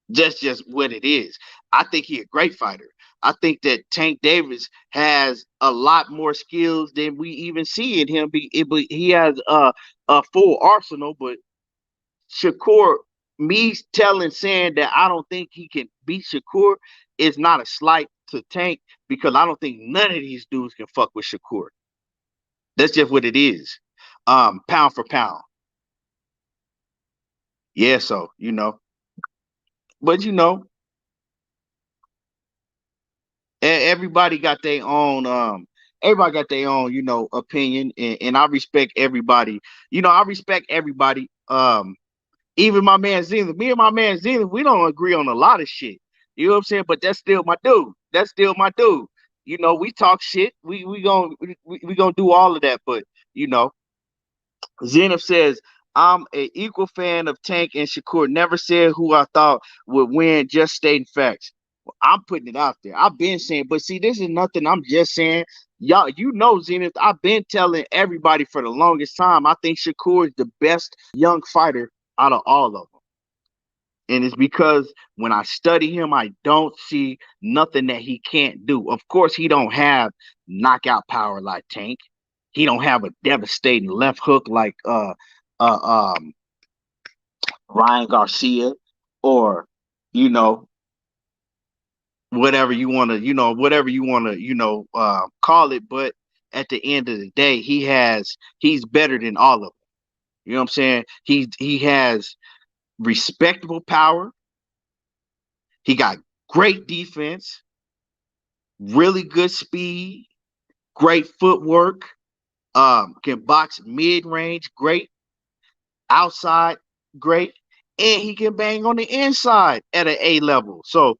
That's just what it is. I think he a great fighter. I think that Tank Davis has a lot more skills than we even see in him. He has a full arsenal, but Shakur, me saying that I don't think he can beat Shakur is not a slight. to Tank because I don't think none of these dudes can fuck with Shakur. That's just what it is. Pound for pound. Yeah, so but everybody got their own opinion, and I respect everybody. I respect everybody. Even my man Zenith, me and my man Zenith, we don't agree on a lot of shit. You know what I'm saying? But that's still my dude. That's still my dude. We talk shit. We gonna do all of that. But you know, Zenith says I'm an equal fan of Tank and Shakur. Never said who I thought would win. Just stating facts. Well, I'm putting it out there. I've been saying, but see, this is nothing. I'm just saying, y'all. Zenith. I've been telling everybody for the longest time. I think Shakur is the best young fighter out of all of them. And it's because when I study him, I don't see nothing that he can't do. Of course, he don't have knockout power like Tank. He don't have a devastating left hook like uh um Ryan Garcia, or you know whatever you want to call it. But at the end of the day, he's better than all of them. You know what I'm saying? He has respectable power. He got great defense, really good speed, great footwork. Can box mid range, great. Outside, great. And he can bang on the inside at an A level. So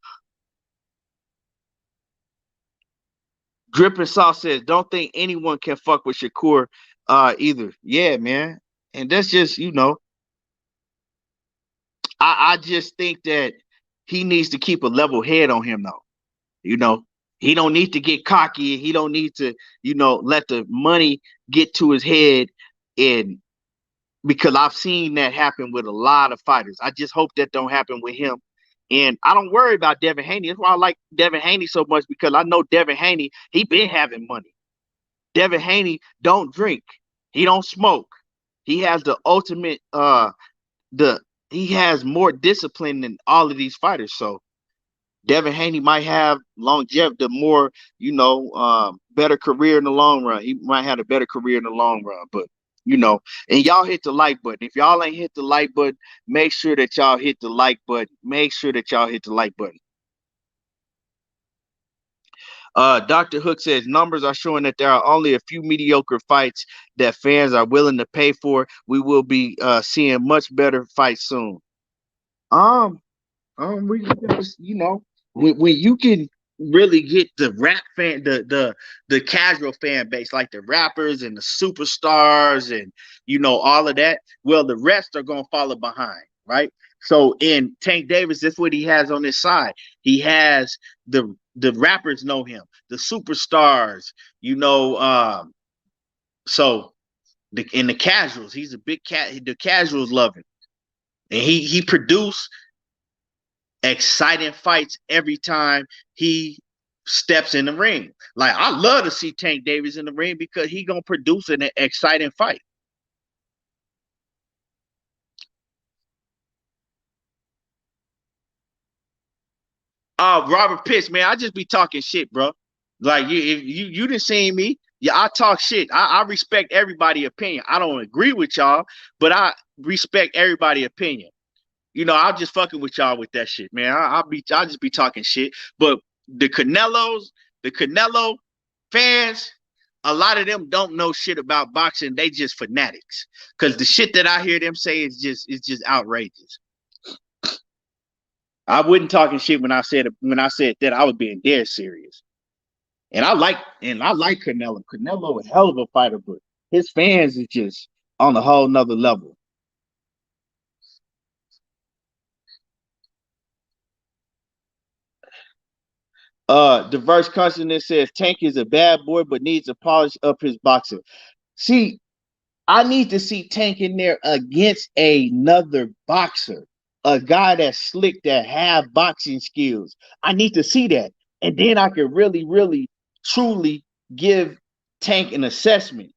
Dripping Sauce says, don't think anyone can fuck with Shakur either. Yeah, man. And that's just, I just think that he needs to keep a level head on him though. He don't need to get cocky. He don't need to, let the money get to his head, and because I've seen that happen with a lot of fighters. I just hope that don't happen with him. And I don't worry about Devin Haney. That's why I like Devin Haney so much, because I know Devin Haney, he been having money. Devin Haney don't drink. He don't smoke. He has the ultimate he has more discipline than all of these fighters. So Devin Haney might have longevity, the more, better career in the long run. He might have a better career in the long run. But, and y'all hit the like button. If y'all ain't hit the like button, make sure that y'all hit the like button. Make sure that y'all hit the like button. Dr. Hook says numbers are showing that there are only a few mediocre fights that fans are willing to pay for. We will be seeing much better fights soon. We just, when you can really get the rap fan, the casual fan base, like the rappers and the superstars and all of that, well, the rest are gonna follow behind, right? So in Tank Davis, that's what he has on his side. He has the rappers know him, the superstars, so in the casuals, he's a big cat. The casuals love him, and he produced exciting fights every time he steps in the ring. Like, I love to see Tank Davis in the ring because he gonna produce an exciting fight. Robert Pitts, man, I just be talking shit, bro. Like, if you didn't see me, yeah, I talk shit. I respect everybody's opinion. I don't agree with y'all, but I respect everybody's opinion. I'm just fucking with y'all with that shit, man. I'll just be talking shit. But the Canelo fans, a lot of them don't know shit about boxing. They just fanatics. Cause the shit that I hear them say is just outrageous. I wasn't talking shit when I said that. I was being dead serious. And I like Canelo. Canelo a hell of a fighter, but his fans is just on a whole nother level. Diverse consciousness says Tank is a bad boy but needs to polish up his boxing. See, I need to see Tank in there against another boxer, a guy that's slick, that have boxing skills. I need to see that, and then I can really, really, truly give Tank an assessment.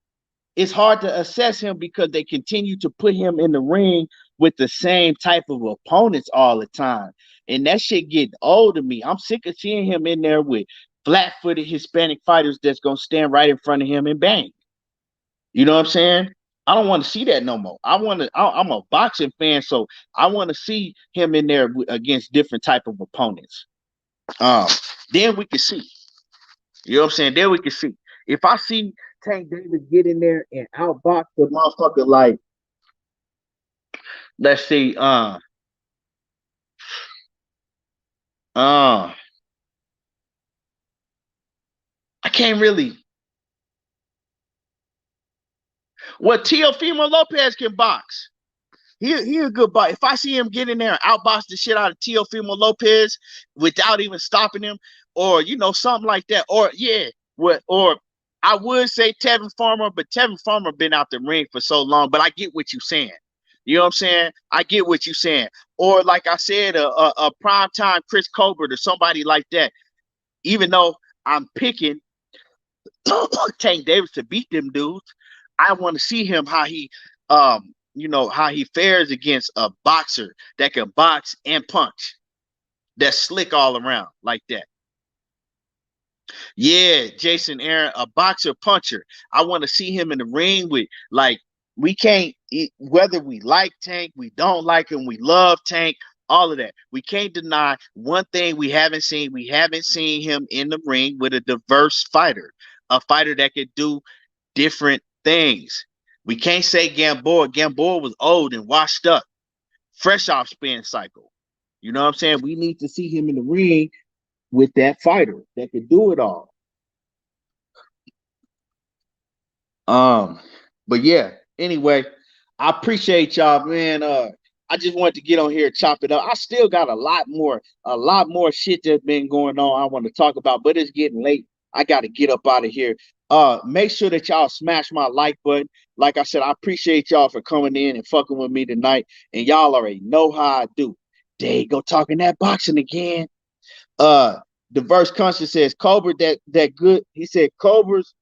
It's hard to assess him because they continue to put him in the ring with the same type of opponents all the time. And that shit getting old to me. I'm sick of seeing him in there with flat-footed Hispanic fighters that's gonna stand right in front of him and bang. You know what I'm saying? I don't want to see that no more. I'm a boxing fan, so I want to see him in there against different type of opponents. Um, then we can see. You know what I'm saying? Then we can see. If I see Tank Davis get in there and outbox the motherfucker, like, let's see, uh I can't really. Well, Teofimo Lopez can box. He a good box. If I see him get in there and outbox the shit out of Teofimo Lopez without even stopping him, or something like that, or yeah, what, or I would say Tevin Farmer, but Tevin Farmer been out the ring for so long. But I get what you're saying. You know what I'm saying? I get what you're saying. Or like I said, a prime time Chris Colbert or somebody like that. Even though I'm picking Tank Davis to beat them dudes, I want to see him how he fares against a boxer that can box and punch. That's slick all around like that. Yeah, Jason Aaron, a boxer puncher. I want to see him in the ring with, like, we can't, whether we like Tank, we don't like him, we love Tank, all of that. We can't deny one thing we haven't seen. We haven't seen him in the ring with a diverse fighter, a fighter that could do different things. We can't say Gamboa. Gamboa was old and washed up, fresh off spin cycle. You know what I'm saying? We need to see him in the ring with that fighter that could do it all. Um, but yeah, anyway, I appreciate y'all, man. I just wanted to get on here and chop it up. I still got a lot more shit that's been going on I want to talk about, but it's getting late. I gotta get up out of here. Make sure that y'all smash my like button. Like I said, I appreciate y'all for coming in and fucking with me tonight. And y'all already know how I do. There you go, talking that boxing again. Uh Diverse Conscious says Cobra that good. He said Cobra's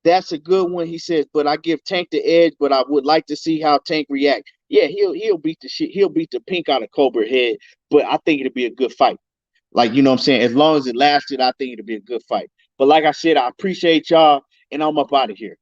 that's a good one. He says, but I give Tank the edge, but I would like to see how Tank react. Yeah, he'll beat the shit. He'll beat the pink out of Cobra head, but I think it'll be a good fight. Like, you know what I'm saying? As long as it lasted, I think it'll be a good fight. But like I said, I appreciate y'all, and I'm up out of here.